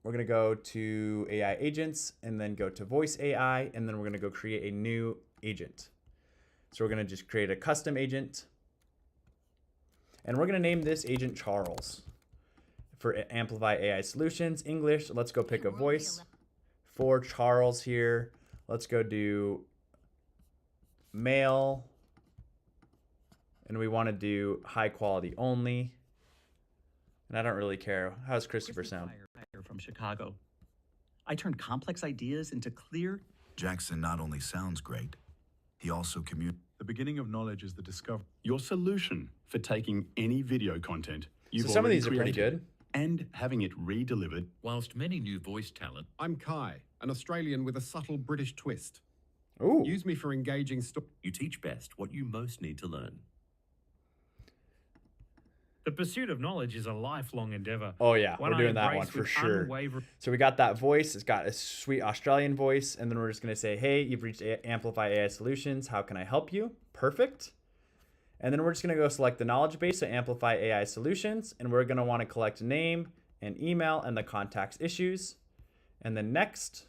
We're gonna go to AI agents and then go to voice AI. And then we're gonna go create a new agent. So we're gonna just create a custom agent. And we're gonna name this agent Charles for Amplify AI Solutions. English, let's go pick a voice for Charles here. Let's go do male. And we wanna do high quality only. And I don't really care. How's Christopher sound? From Chicago. I turn complex ideas into clear. Jackson not only sounds great, he also The beginning of knowledge is the discovery. Your solution for taking any video content you've So some of already these are pretty created good. and having it re-delivered. Whilst many new voice talent. I'm Kai, an Australian with a subtle British twist. Ooh. Use me for engaging You teach best what you most need to learn. The pursuit of knowledge is a lifelong endeavor. Oh yeah, One we're I doing that one embrace for with sure. unwavering- So we got that voice. It's got a sweet Australian voice. And then we're just going to say, hey, you've reached Amplify AI Solutions. How can I help you? Perfect. And then we're just going to go select the knowledge base, so Amplify AI Solutions. And we're going to want to collect name and email and the contacts issues. And then next.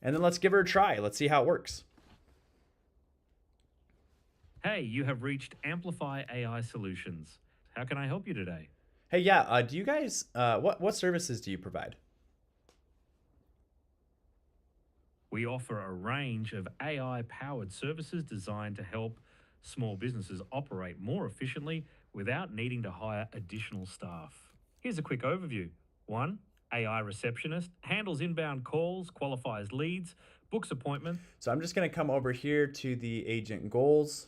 And then let's give her a try. Let's see how it works. Hey, you have reached Amplify AI Solutions. How can I help you today? Hey, yeah, do you guys, what services do you provide? We offer a range of AI-powered services designed to help small businesses operate more efficiently without needing to hire additional staff. Here's a quick overview. 1, AI receptionist, handles inbound calls, qualifies leads, books appointments. So I'm just going to come over here to the agent goals.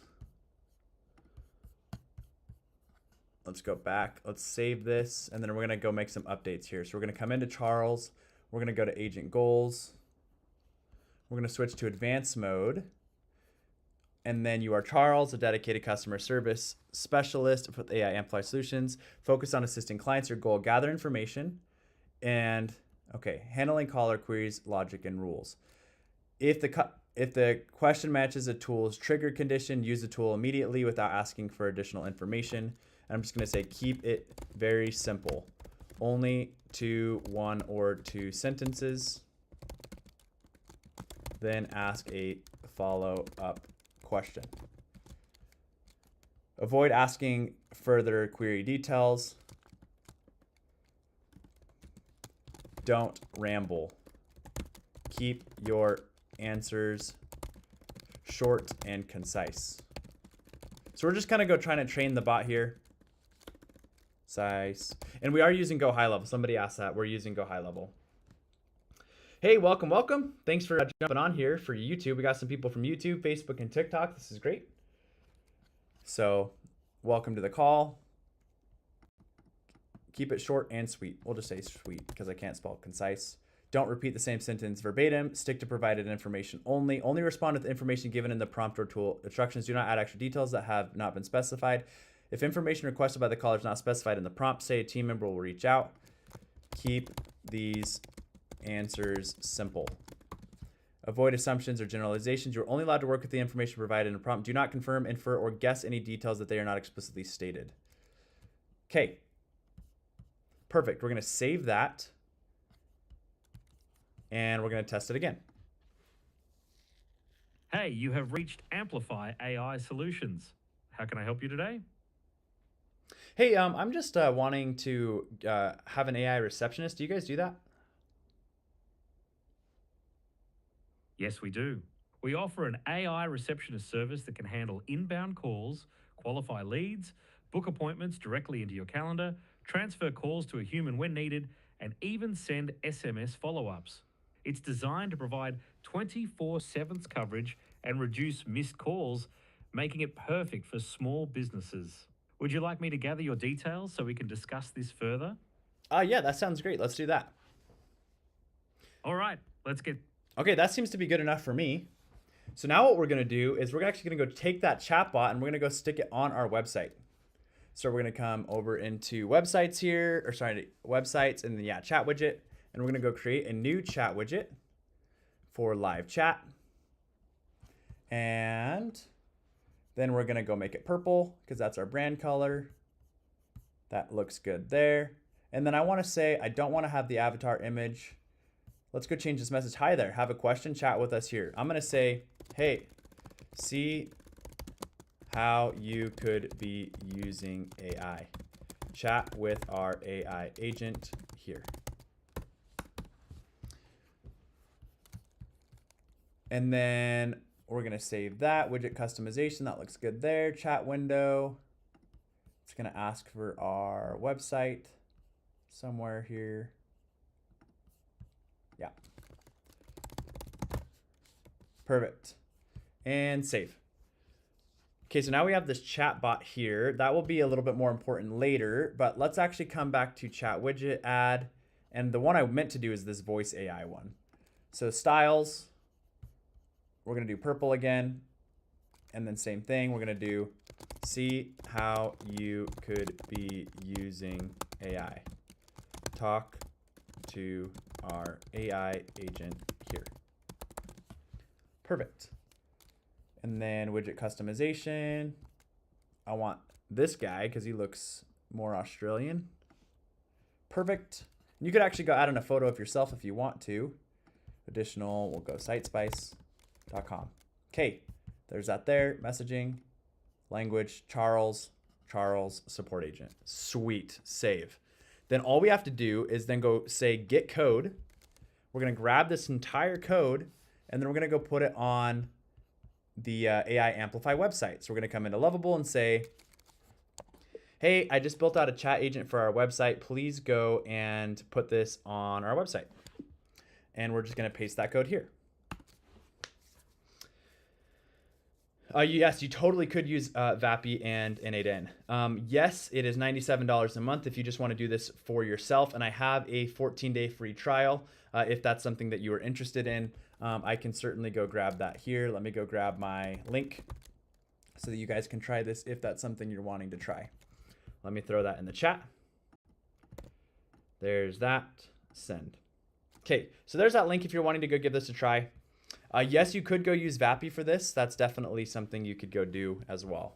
Let's go back. Let's save this. And then we're going to go make some updates here. So we're going to come into Charles. We're going to go to agent goals. We're going to switch to advanced mode. And then you are Charles, a dedicated customer service specialist with AI Amplify Solutions. Focus on assisting clients. Your goal, gather information. And, okay, handling caller queries, logic, and rules. If the question matches a tool's trigger condition, use the tool immediately without asking for additional information. And I'm just going to say keep it very simple. Only 2, 1, or 2 sentences. Then ask a follow-up question. Avoid asking further query details. Don't ramble. Keep your answers short and concise. So we're just kind of trying to train the bot here. Size. And we are using Go High Level. Somebody asked that. We're using Go High Level. Hey, welcome, welcome. Thanks for jumping on here for YouTube. We got some people from YouTube, Facebook, and TikTok. This is great. So, welcome to the call. Keep it short and sweet. We'll just say sweet because I can't spell concise. Don't repeat the same sentence verbatim. Stick to provided information only. Only respond with information given in the prompt or tool instructions. Do not add extra details that have not been specified. If information requested by the caller is not specified in the prompt, say a team member will reach out. Keep these answers simple. Avoid assumptions or generalizations. You're only allowed to work with the information provided in a prompt. Do not confirm, infer, or guess any details that they are not explicitly stated. Okay. Perfect. We're going to save that. And we're going to test it again. Hey, you have reached Amplify AI Solutions. How can I help you today? Hey, I'm just wanting to have an AI receptionist. Do you guys do that? Yes, we do. We offer an AI receptionist service that can handle inbound calls, qualify leads, book appointments directly into your calendar, transfer calls to a human when needed, and even send SMS follow-ups. It's designed to provide 24/7 coverage and reduce missed calls, making it perfect for small businesses. Would you like me to gather your details so we can discuss this further? Yeah, that sounds great. Let's do that. All right, let's get... Okay, that seems to be good enough for me. So now what we're going to do is we're actually going to go take that chatbot and we're going to go stick it on our website. So we're going to come over into websites here, or sorry, websites, and then chat widget. And we're going to go create a new chat widget for live chat. And then we're going to go make it purple because that's our brand color. That looks good there. And then I want to say I don't want to have the avatar image. Let's go change this message. Hi there, have a question? Chat with us here. I'm going to say, hey, see how you could be using AI. Chat with our AI agent here. And then we're going to save that. Widget customization, that looks good there. Chat window. It's going to ask for our website somewhere here. Yeah. Perfect. And save. Okay, so now we have this chat bot here. That will be a little bit more important later, but let's actually come back to chat widget, add, and the one I meant to do is this voice AI one. So styles, we're gonna do purple again, and then same thing, we're gonna do see how you could be using AI. Talk to our AI agent here. Perfect. And then widget customization. I want this guy because he looks more Australian. Perfect. You could actually go add in a photo of yourself if you want to. Additional, we'll go sitespice.com. Okay, there's that there. Messaging, language, Charles, support agent. Sweet, save. Then all we have to do is then go say get code. We're gonna grab this entire code and then we're gonna go put it on the AI Amplify website. So we're gonna come into Lovable and say, hey, I just built out a chat agent for our website. Please go and put this on our website. And we're just gonna paste that code here. Yes, you totally could use VAPI and N8N. Yes, it is $97 a month if you just want to do this for yourself. And I have a 14-day free trial if that's something that you are interested in. I can certainly go grab that here. Let me go grab my link so that you guys can try this if that's something you're wanting to try. Let me throw that in the chat. There's that. Send. Okay, so there's that link if you're wanting to go give this a try. Yes, you could go use VAPI for this. That's definitely something you could go do as well.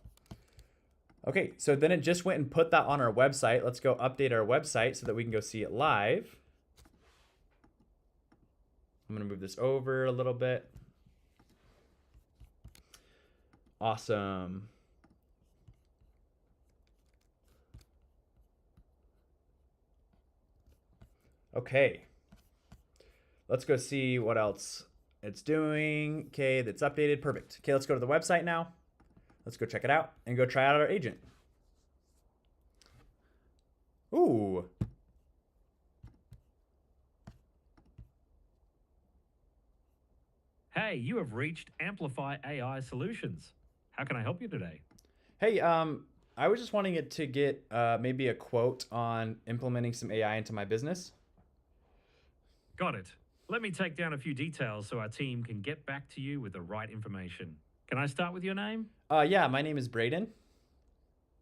Okay, so then it just went and put that on our website. Let's go update our website so that we can go see it live. I'm gonna move this over a little bit. Awesome. Okay. Let's go see what else it's doing. Okay, that's updated. Perfect. Okay, let's go to the website now. Let's go check it out and go try out our agent. Ooh. Hey, you have reached Amplify AI Solutions. How can I help you today? Hey, I was just wanting it to get maybe a quote on implementing some AI into my business. Got it. Let me take down a few details so our team can get back to you with the right information. Can I start with your name? Yeah, my name is Braden.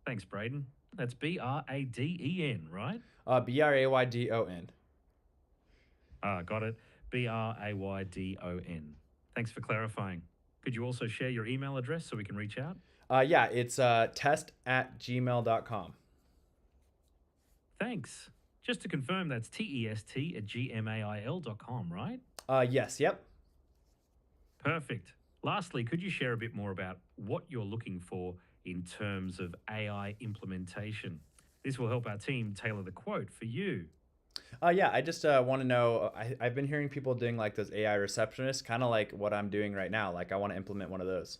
Thanks, Braden. That's Braden, right? Braydon. Got it. Braydon. Thanks for clarifying. Could you also share your email address so we can reach out? Yeah, it's test@gmail.com. Thanks. Just to confirm, that's test@gmail.com, right? Yes, yep. Perfect. Lastly, could you share a bit more about what you're looking for in terms of AI implementation? This will help our team tailor the quote for you. Yeah, I just want to know. I've been hearing people doing like those AI receptionists, kind of like what I'm doing right now. Like I want to implement one of those.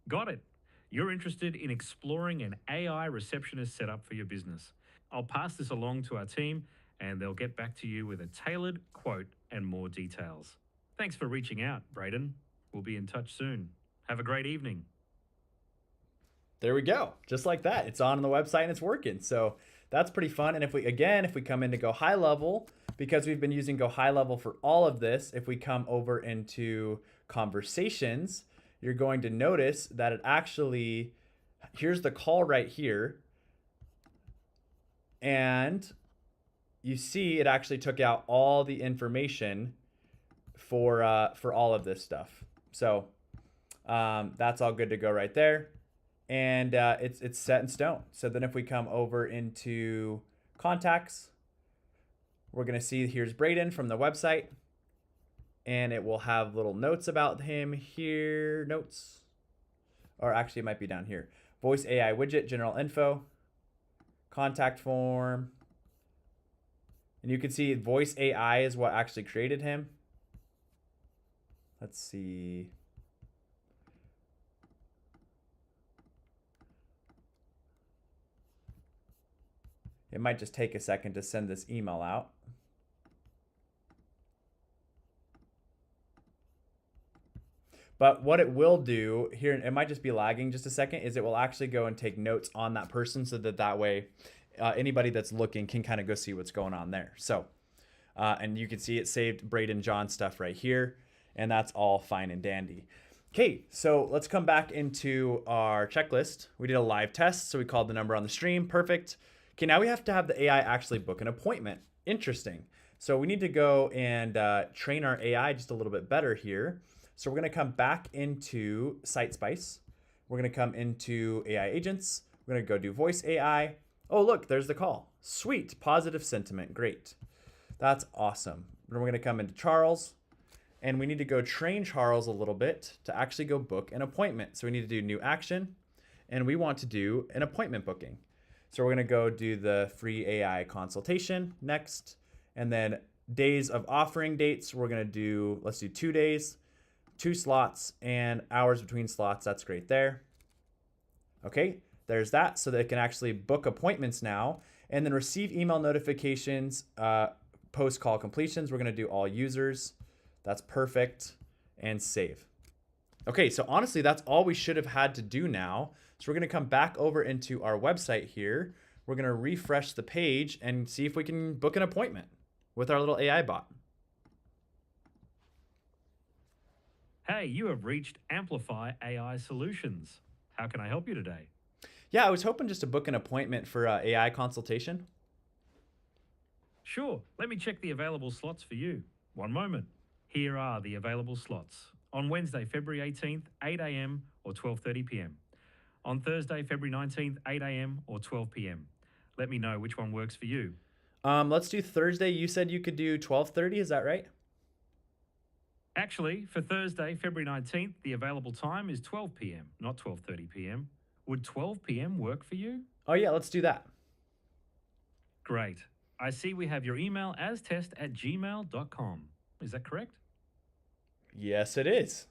Got it. You're interested in exploring an AI receptionist setup for your business. I'll pass this along to our team and they'll get back to you with a tailored quote and more details. Thanks for reaching out, Braden. We'll be in touch soon. Have a great evening. There we go. Just like that. It's on the website and it's working. So that's pretty fun. And if we come in to go high level, because we've been using go high level for all of this, if we come over into conversations, you're going to notice that it actually, here's the call right here. And you see it actually took out all the information for all of this stuff. So that's all good to go right there. And it's set in stone. So then if we come over into contacts, we're going to see here's Braden from the website. And it will have little notes about him here. Notes. Or actually, it might be down here. Voice AI widget, general info, contact form. And you can see voice AI is what actually created him. Let's see. It might just take a second to send this email out. But what it will do here, it might just be lagging just a second, is it will actually go and take notes on that person so that way anybody that's looking can kind of go see what's going on there. So, and you can see it saved Braden John stuff right here, and that's all fine and dandy. Okay, so let's come back into our checklist. We did a live test, so we called the number on the stream, perfect. Okay, now we have to have the AI actually book an appointment. Interesting. So we need to go and train our AI just a little bit better here. So we're going to come back into SiteSpice. We're going to come into AI agents. We're going to go do voice AI. Oh, look, there's the call. Sweet, positive sentiment, great. That's awesome. Then we're going to come into Charles, and we need to go train Charles a little bit to actually go book an appointment. So we need to do new action, and we want to do an appointment booking. So we're going to go do the free AI consultation next, and then days of offering dates. We're going to do, let's do 2 days. 2 slots and hours between slots. That's great there. Okay, there's that. So they can actually book appointments now and then receive email notifications, post call completions. We're going to do all users. That's perfect, and save. Okay, so honestly, that's all we should have had to do now. So we're going to come back over into our website here. We're going to refresh the page and see if we can book an appointment with our little AI bot. Hey, you have reached Amplify AI Solutions. How can I help you today? Yeah, I was hoping just to book an appointment for AI consultation. Sure, let me check the available slots for you. One moment. Here are the available slots. On Wednesday, February 18th, 8 a.m. or 12:30 p.m. On Thursday, February 19th, 8 a.m. or 12 p.m. Let me know which one works for you. Let's do Thursday. You said you could do 12:30, is that right? Actually, for Thursday, February 19th, the available time is 12 p.m., not 12:30 p.m. Would 12 p.m. work for you? Oh yeah, let's do that. Great. I see we have your email as test@gmail.com. Is that correct? Yes, it is.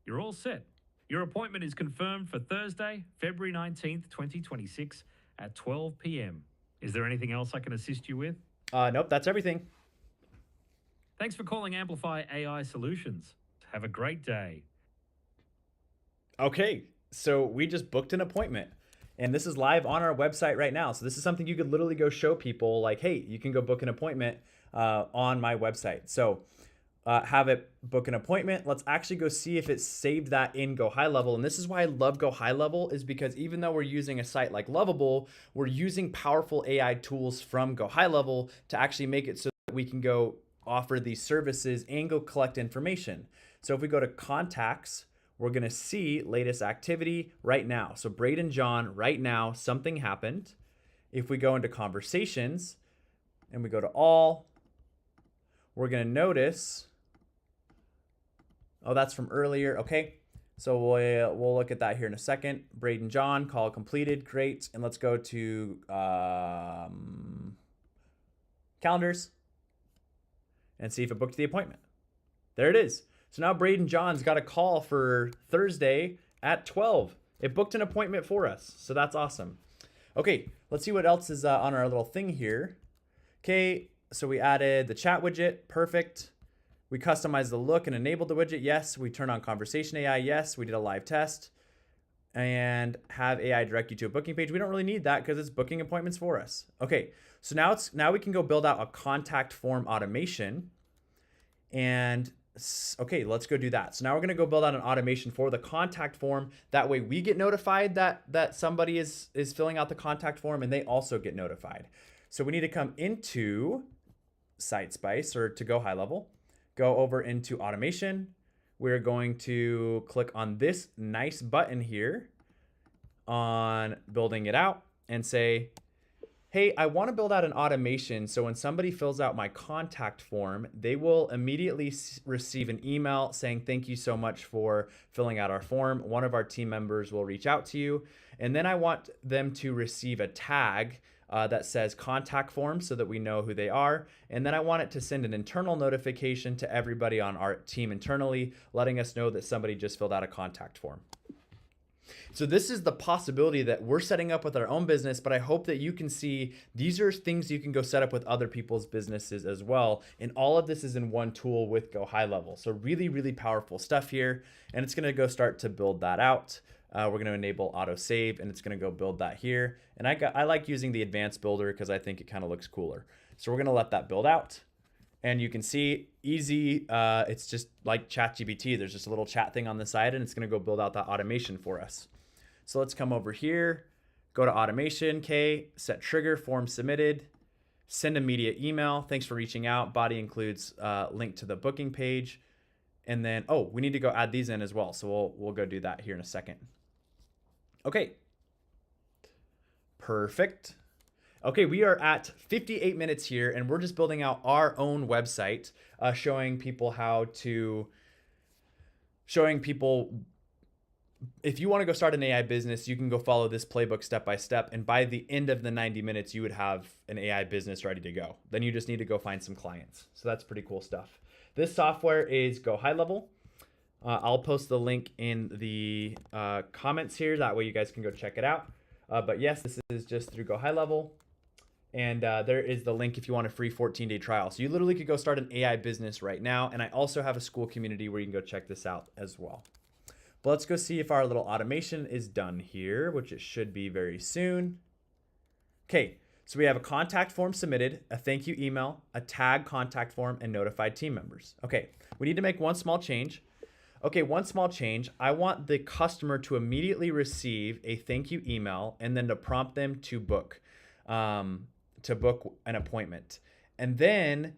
You're all set. Your appointment is confirmed for Thursday, February 19th, 2026 at 12 p.m. Is there anything else I can assist you with? Nope, that's everything. Thanks for calling Amplify AI Solutions. Have a great day. Okay, so we just booked an appointment and this is live on our website right now. So this is something you could literally go show people like, hey, you can go book an appointment on my website. So have it book an appointment. Let's actually go see if it saved that in Go High Level. And this is why I love Go High Level, is because even though we're using a site like Lovable, we're using powerful AI tools from Go High Level to actually make it so that we can go offer these services and go collect information. So if we go to contacts, we're gonna see latest activity right now. So Braden John, right now, something happened. If we go into conversations and we go to all, we're gonna notice, oh, that's from earlier, okay. So we'll look at that here in a second. Braden John, call completed, great. And let's go to calendars and see if it booked the appointment. There it is. So now Braden John's got a call for Thursday at 12. It booked an appointment for us. So that's awesome. Okay, let's see what else is on our little thing here. Okay, so we added the chat widget, perfect. We customized the look and enabled the widget, yes. We turned on conversation AI, yes. We did a live test. And have AI direct you to a booking page. We don't really need that because it's booking appointments for us. Okay, so now we can go build out a contact form automation. And okay, let's go do that. So now we're gonna go build out an automation for the contact form. That way we get notified that somebody is filling out the contact form and they also get notified. So we need to come into SiteSpice or to Go High Level, go over into automation. We're going to click on this nice button here on building it out and say, hey, I want to build out an automation so when somebody fills out my contact form, they will immediately receive an email saying, thank you so much for filling out our form. One of our team members will reach out to you. And then I want them to receive a tag that says contact form so that we know who they are. And then I want it to send an internal notification to everybody on our team internally, letting us know that somebody just filled out a contact form. So this is the possibility that we're setting up with our own business, but I hope that you can see these are things you can go set up with other people's businesses as well. And all of this is in one tool with Go High Level. So really, really powerful stuff here. And it's gonna go start to build that out. We're gonna enable auto save and it's gonna go build that here. And I like using the advanced builder because I think it kind of looks cooler. So we're gonna let that build out. And you can see easy, it's just like ChatGPT. There's just a little chat thing on the side and it's gonna go build out that automation for us. So let's come over here, go to automation, okay, set trigger, form submitted, send immediate email. Thanks for reaching out. Body includes link to the booking page. And then, oh, we need to go add these in as well. So we'll go do that here in a second. Okay. Perfect. Okay, we are at 58 minutes here and we're just building out our own website, showing people if you want to go start an AI business, you can go follow this playbook step by step. And by the end of the 90 minutes, you would have an AI business ready to go. Then you just need to go find some clients. So that's pretty cool stuff. This software is Go High Level. I'll post the link in the comments here. That way you guys can go check it out. But yes, this is just through Go High Level. And there is the link if you want a free 14-day trial. So you literally could go start an AI business right now. And I also have a school community where you can go check this out as well. But let's go see if our little automation is done here, which it should be very soon. Okay, so we have a contact form submitted, a thank you email, a tag contact form, and notified team members. Okay, we need to make one small change. Okay, one small change. I want the customer to immediately receive a thank you email and then to prompt them to book an appointment. And then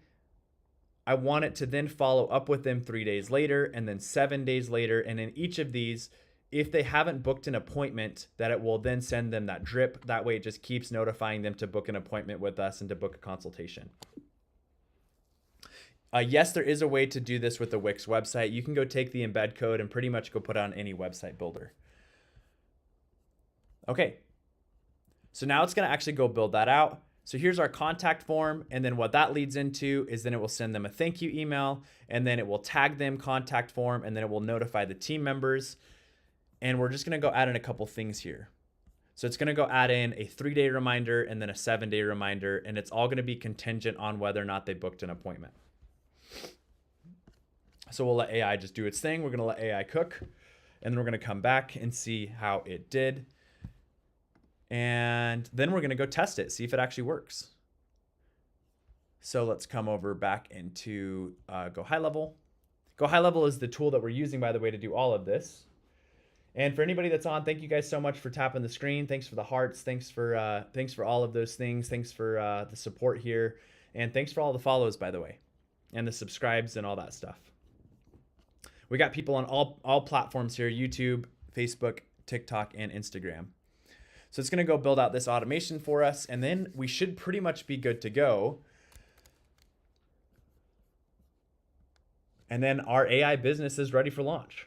I want it to then follow up with them 3 days later and then 7 days later. And in each of these, if they haven't booked an appointment, that it will then send them that drip. That way it just keeps notifying them to book an appointment with us and to book a consultation. Yes, there is a way to do this with the Wix website. You can go take the embed code and pretty much go put it on any website builder. Okay, so now it's gonna actually go build that out. So here's our contact form. And then what that leads into is then it will send them a thank you email and then it will tag them contact form and then it will notify the team members. And we're just gonna go add in a couple things here. So it's going to go add in a 3-day reminder and then a 7-day reminder, and it's all going to be contingent on whether or not they booked an appointment. So we'll let AI just do its thing. We're going to let AI cook, and then we're going to come back and see how it did. And then we're going to go test it, see if it actually works. So let's come over back into Go High Level. Go High Level is the tool that we're using, by the way, to do all of this. And for anybody that's on, thank you guys so much for tapping the screen. Thanks for the hearts. Thanks for all of those things. Thanks for the support here. And thanks for all the follows, by the way, and the subscribes and all that stuff. We got people on all platforms here, YouTube, Facebook, TikTok, and Instagram. So it's going to go build out this automation for us, and then we should pretty much be good to go. And then our AI business is ready for launch.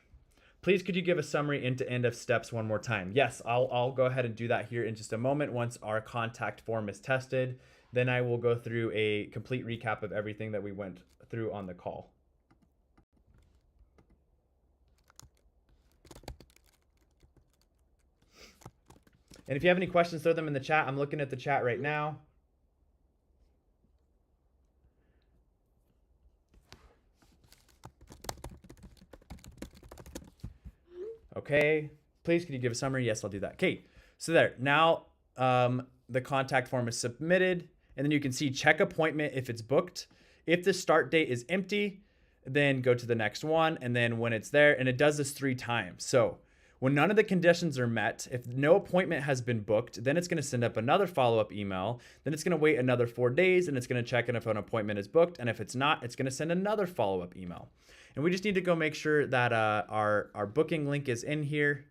Please, could you give a summary end to end of steps one more time? Yes, I'll go ahead and do that here in just a moment once our contact form is tested. Then I will go through a complete recap of everything that we went through on the call. And if you have any questions, throw them in the chat. I'm looking at the chat right now. Okay, please, could you give a summary? Yes, I'll do that. Okay, so there, now the contact form is submitted, and then you can see check appointment if it's booked. If the start date is empty, then go to the next one, and then when it's there, and it does this 3 times. So when none of the conditions are met, if no appointment has been booked, then it's gonna send up another follow-up email, then it's gonna wait another 4 days, and it's gonna check in if an appointment is booked, and if it's not, it's gonna send another follow-up email. And we just need to go make sure that our booking link is in here.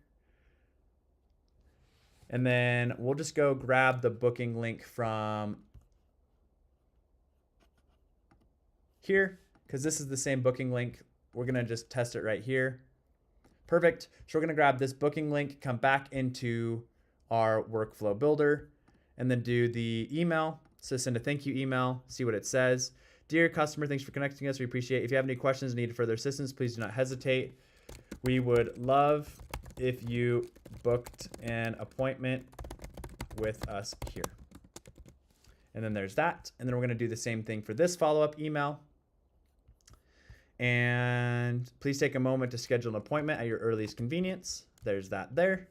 And then we'll just go grab the booking link from here, because this is the same booking link. We're gonna just test it right here. Perfect. So we're gonna grab this booking link, come back into our workflow builder, and then do the email. So send a thank you email, see what it says. Dear customer, thanks for connecting us. We appreciate it. If you have any questions or need further assistance, please do not hesitate. We would love if you booked an appointment with us here. And then there's that. And then we're going to do the same thing for this follow-up email. And please take a moment to schedule an appointment at your earliest convenience. There's that there.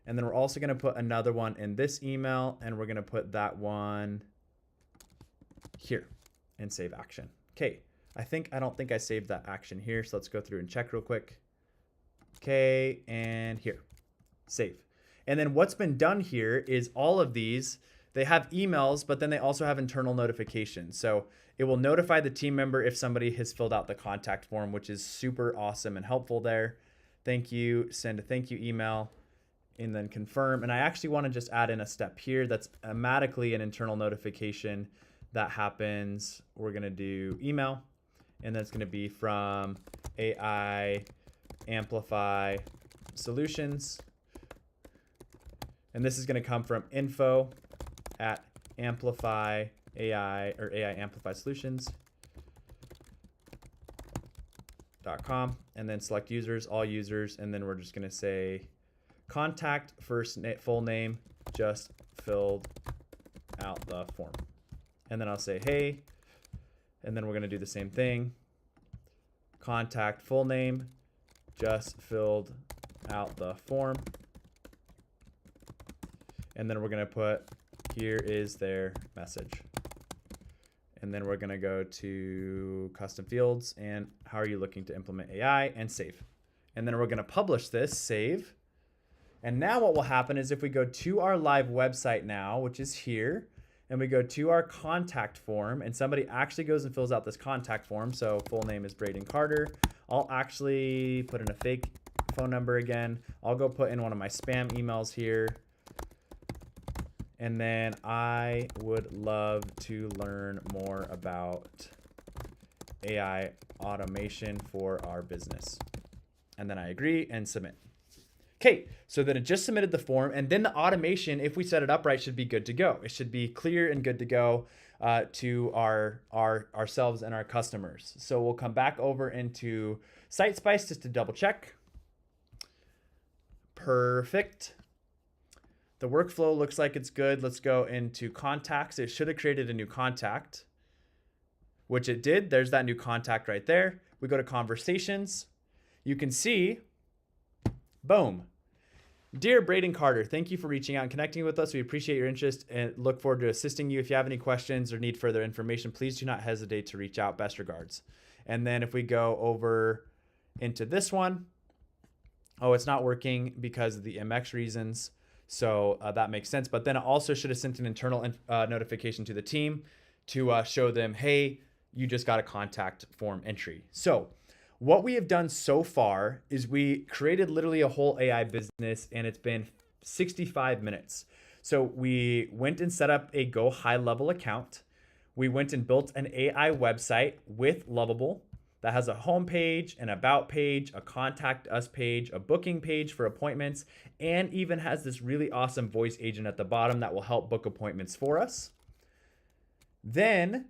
And then we're also going to put another one in this email, and we're going to put that one here. And save action. Okay, I don't think I saved that action here, so let's go through and check real quick. Okay, and here, save. And then what's been done here is all of these, they have emails, but then they also have internal notifications. So it will notify the team member if somebody has filled out the contact form, which is super awesome and helpful there. Thank you, send a thank you email, and then confirm. And I actually want to just add in a step here that's automatically an internal notification that happens. We're gonna do email, and that's gonna be from AI Amplify Solutions. And this is gonna come from info@Amplify AI or AI Amplify Solutions.com, and then select users, all users, and then we're just gonna say contact full name, just filled out the form. And then I'll say, hey, and then we're gonna do the same thing. Contact full name, just filled out the form. And then we're gonna put, here is their message. And then we're gonna go to custom fields and how are you looking to implement AI, and save. And then we're gonna publish this, save. And now what will happen is if we go to our live website now, which is here, and we go to our contact form, and somebody actually goes and fills out this contact form. So full name is Braden Carter. I'll actually put in a fake phone number again. I'll go put in one of my spam emails here. And then I would love to learn more about AI automation for our business. And then I agree and submit. Okay, so then it just submitted the form, and then the automation, if we set it up right, should be good to go. It should be clear and good to go to ourselves and our customers. So we'll come back over into SiteSpice just to double check. Perfect. The workflow looks like it's good. Let's go into contacts. It should have created a new contact, which it did. There's that new contact right there. We go to conversations. You can see, boom. Dear Braden Carter, thank you for reaching out and connecting with us. We appreciate your interest and look forward to assisting you. If you have any questions or need further information, please do not hesitate to reach out. Best regards. And then if we go over into this one, oh, it's not working because of the MX reasons. So that makes sense. But then it also should have sent an internal notification to the team to show them, hey, you just got a contact form entry. So what we have done so far is we created literally a whole AI business, and it's been 65 minutes. So we went and set up a Go High Level account. We went and built an AI website with Lovable that has a home page, an about page, a contact us page, a booking page for appointments, and even has this really awesome voice agent at the bottom that will help book appointments for us. Then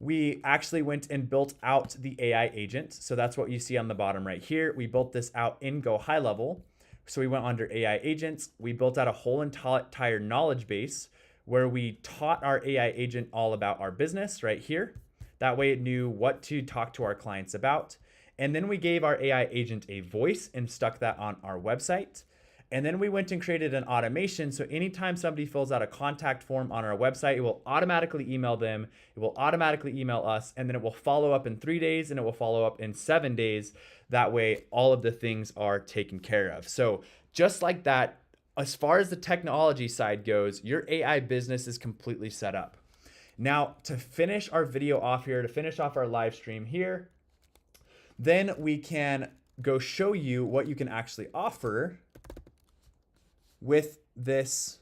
we actually went and built out the AI agent. So that's what you see on the bottom right here. We built this out in Go High Level. So we went under AI agents. We built out a whole entire knowledge base where we taught our AI agent all about our business right here. That way it knew what to talk to our clients about. And then we gave our AI agent a voice and stuck that on our website. And then we went and created an automation. So anytime somebody fills out a contact form on our website, it will automatically email them. It will automatically email us. And then it will follow up in 3 days and it will follow up in 7 days. That way, all of the things are taken care of. So just like that, as far as the technology side goes, your AI business is completely set up. Now, to finish our video off here, to finish off our live stream here, then we can go show you what you can actually offer with this,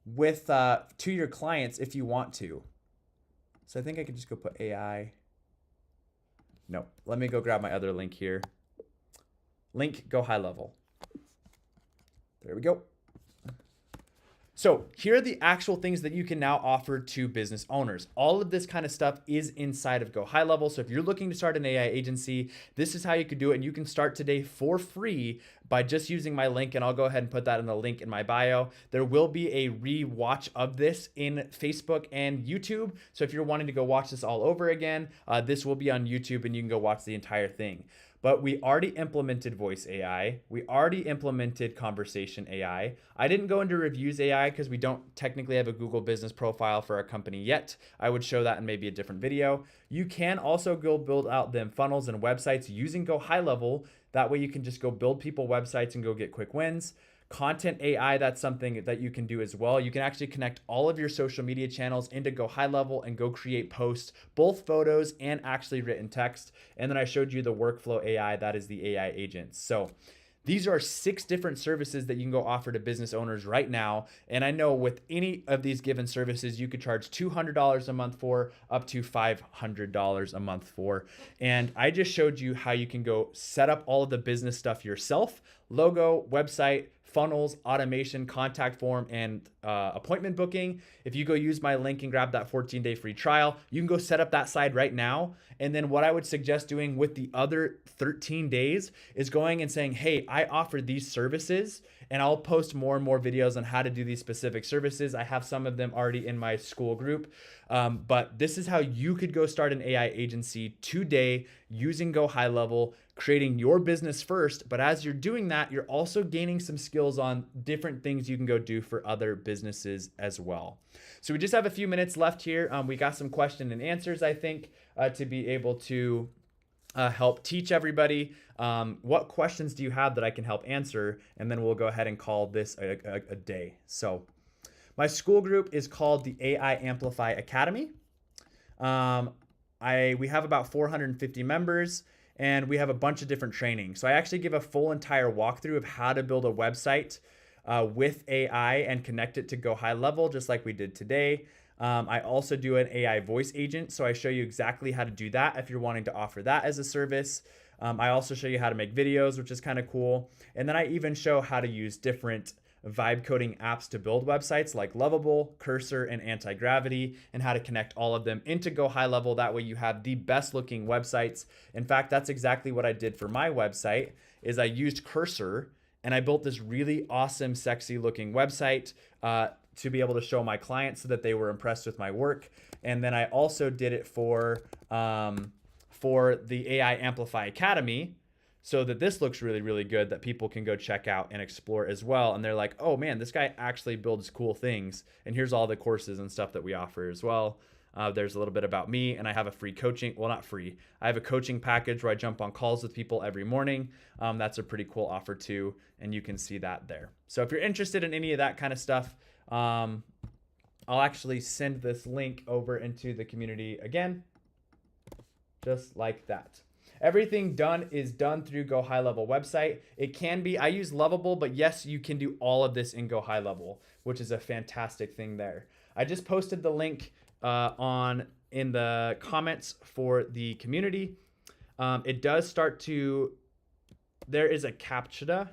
to your clients if you want to. So I think I could just go put AI. No, let me go grab my other link here. Link Go High Level. There we go. So here are the actual things that you can now offer to business owners. All of this kind of stuff is inside of Go High Level. So if you're looking to start an AI agency, this is how you could do it. And you can start today for free by just using my link. And I'll go ahead and put that in the link in my bio. There will be a re-watch of this in Facebook and YouTube. So if you're wanting to go watch this all over again, this will be on YouTube and you can go watch the entire thing. But we already implemented voice AI. We already implemented conversation AI. I didn't go into reviews AI because we don't technically have a Google business profile for our company yet. I would show that in maybe a different video. You can also go build out them funnels and websites using Go High Level. That way you can just go build people websites and go get quick wins. Content AI, that's something that you can do as well. You can actually connect all of your social media channels into Go High Level and go create posts, both photos and actually written text. And then I showed you the workflow AI, that is the AI agents. So these are 6 different services that you can go offer to business owners right now. And I know with any of these given services, you could charge $200 a month for, up to $500 a month for. And I just showed you how you can go set up all of the business stuff yourself: logo, website, funnels, automation, contact form, and appointment booking. If you go use my link and grab that 14-day free trial, you can go set up that side right now. And then what I would suggest doing with the other 13 days is going and saying, hey, I offer these services, and I'll post more and more videos on how to do these specific services. I have some of them already in my school group. But this is how you could go start an AI agency today using Go High Level, creating your business first. But as you're doing that, you're also gaining some skills on different things you can go do for other businesses as well. So we just have a few minutes left here. We got some question and answers, I think, to be able to help teach everybody. What questions do you have that I can help answer? And then we'll go ahead and call this a day. So my school group is called the AI Amplify Academy. We have about 450 members, and we have a bunch of different trainings. So I actually give a full entire walkthrough of how to build a website with AI and connect it to Go High Level, just like we did today. I also do an AI voice agent, so I show you exactly how to do that if you're wanting to offer that as a service. I also show you how to make videos, which is kind of cool. And then I even show how to use different vibe coding apps to build websites like Lovable, Cursor, and Anti-Gravity, and how to connect all of them into Go High Level. That way you have the best looking websites. In fact, that's exactly what I did for my website. Is I used Cursor And I built this really awesome, sexy looking website to be able to show my clients so that they were impressed with my work. And then I also did it for the AI Amplify Academy, so that this looks really, really good that people can go check out and explore as well. And they're like, oh man, this guy actually builds cool things. And here's all the courses and stuff that we offer as well. There's a little bit about me, and I have a free coaching, well, not free. I have a coaching package where I jump on calls with people every morning. That's a pretty cool offer too, and you can see that there. So if you're interested in any of that kind of stuff, I'll actually send this link over into the community again, just like that. Everything done is done through Go High Level website. It can be, I use Lovable, but yes, you can do all of this in Go High Level, which is a fantastic thing there. I just posted the link in the comments for the community. It does start to, there is a CAPTCHA.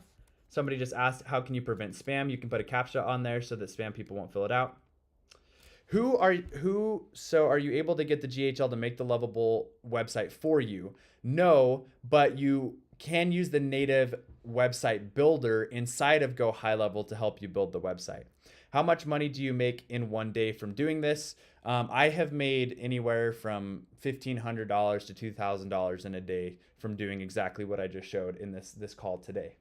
Somebody just asked, how can you prevent spam? You can put a CAPTCHA on there so that spam people won't fill it out. So are you able to get the GHL to make the Lovable website for you? No, but you can use the native website builder inside of Go High Level to help you build the website. How much money do you make in one day from doing this? I have made anywhere from $1,500 to $2,000 in a day from doing exactly what I just showed in this call today.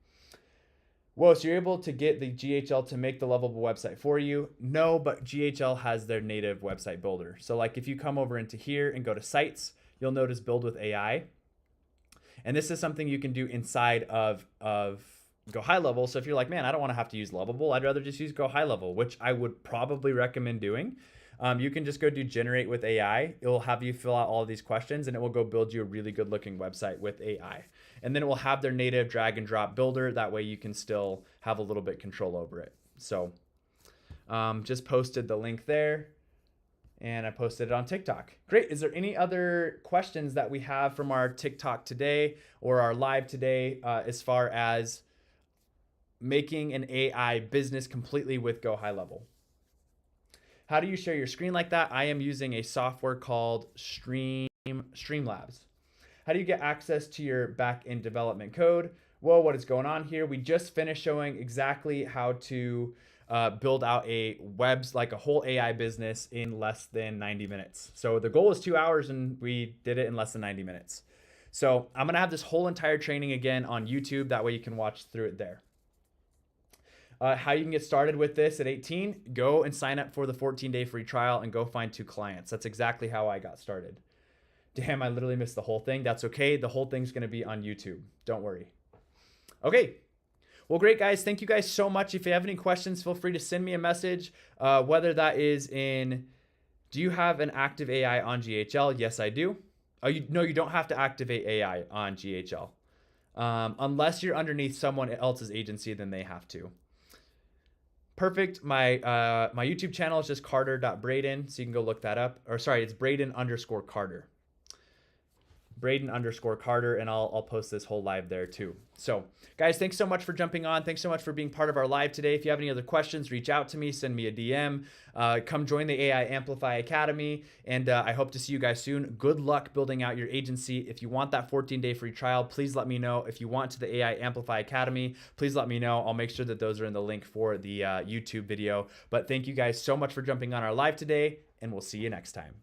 Whoa, so you're able to get the GHL to make the Lovable website for you? No, but GHL has their native website builder. So like if you come over into here and go to sites, you'll notice build with AI. And this is something you can do inside of Go High Level. So if you're like, man, I don't want to have to use Lovable, I'd rather just use Go High Level, which I would probably recommend doing. You can just go do generate with AI. It will have you fill out all of these questions and it will go build you a really good looking website with AI. And then it will have their native drag and drop builder. That way you can still have a little bit control over it. So just posted the link there and I posted it on TikTok. Great. Is there any other questions that we have from our TikTok today or our live today as far as making an AI business completely with Go High Level? How do you share your screen like that? I am using a software called Streamlabs. How do you get access to your back-end development code? Well, what is going on here? We just finished showing exactly how to build out a whole AI business in less than 90 minutes. So the goal is 2 hours and we did it in less than 90 minutes. So I'm gonna have this whole entire training again on YouTube. That way you can watch through it there. How you can get started with this at 18, go and sign up for the 14-day free trial and go find 2 clients. That's exactly how I got started. Damn, I literally missed the whole thing. That's okay. The whole thing's gonna be on YouTube. Don't worry. Okay. Well, great guys. Thank you guys so much. If you have any questions, feel free to send me a message, whether that is in, do you have an active AI on GHL? Yes, I do. No, you don't have to activate AI on GHL. Unless you're underneath someone else's agency, then they have to. Perfect. My YouTube channel is just carter.braden, so you can go look that up. Or sorry, it's Braden_Carter. Braden_Carter, and I'll post this whole live there too. So guys, thanks so much for jumping on. Thanks so much for being part of our live today. If you have any other questions, reach out to me, send me a DM, come join the AI Amplify Academy, and I hope to see you guys soon. Good luck building out your agency. If you want that 14-day free trial, please let me know. If you want to the AI Amplify Academy, please let me know. I'll make sure that those are in the link for the YouTube video. But thank you guys so much for jumping on our live today, and we'll see you next time.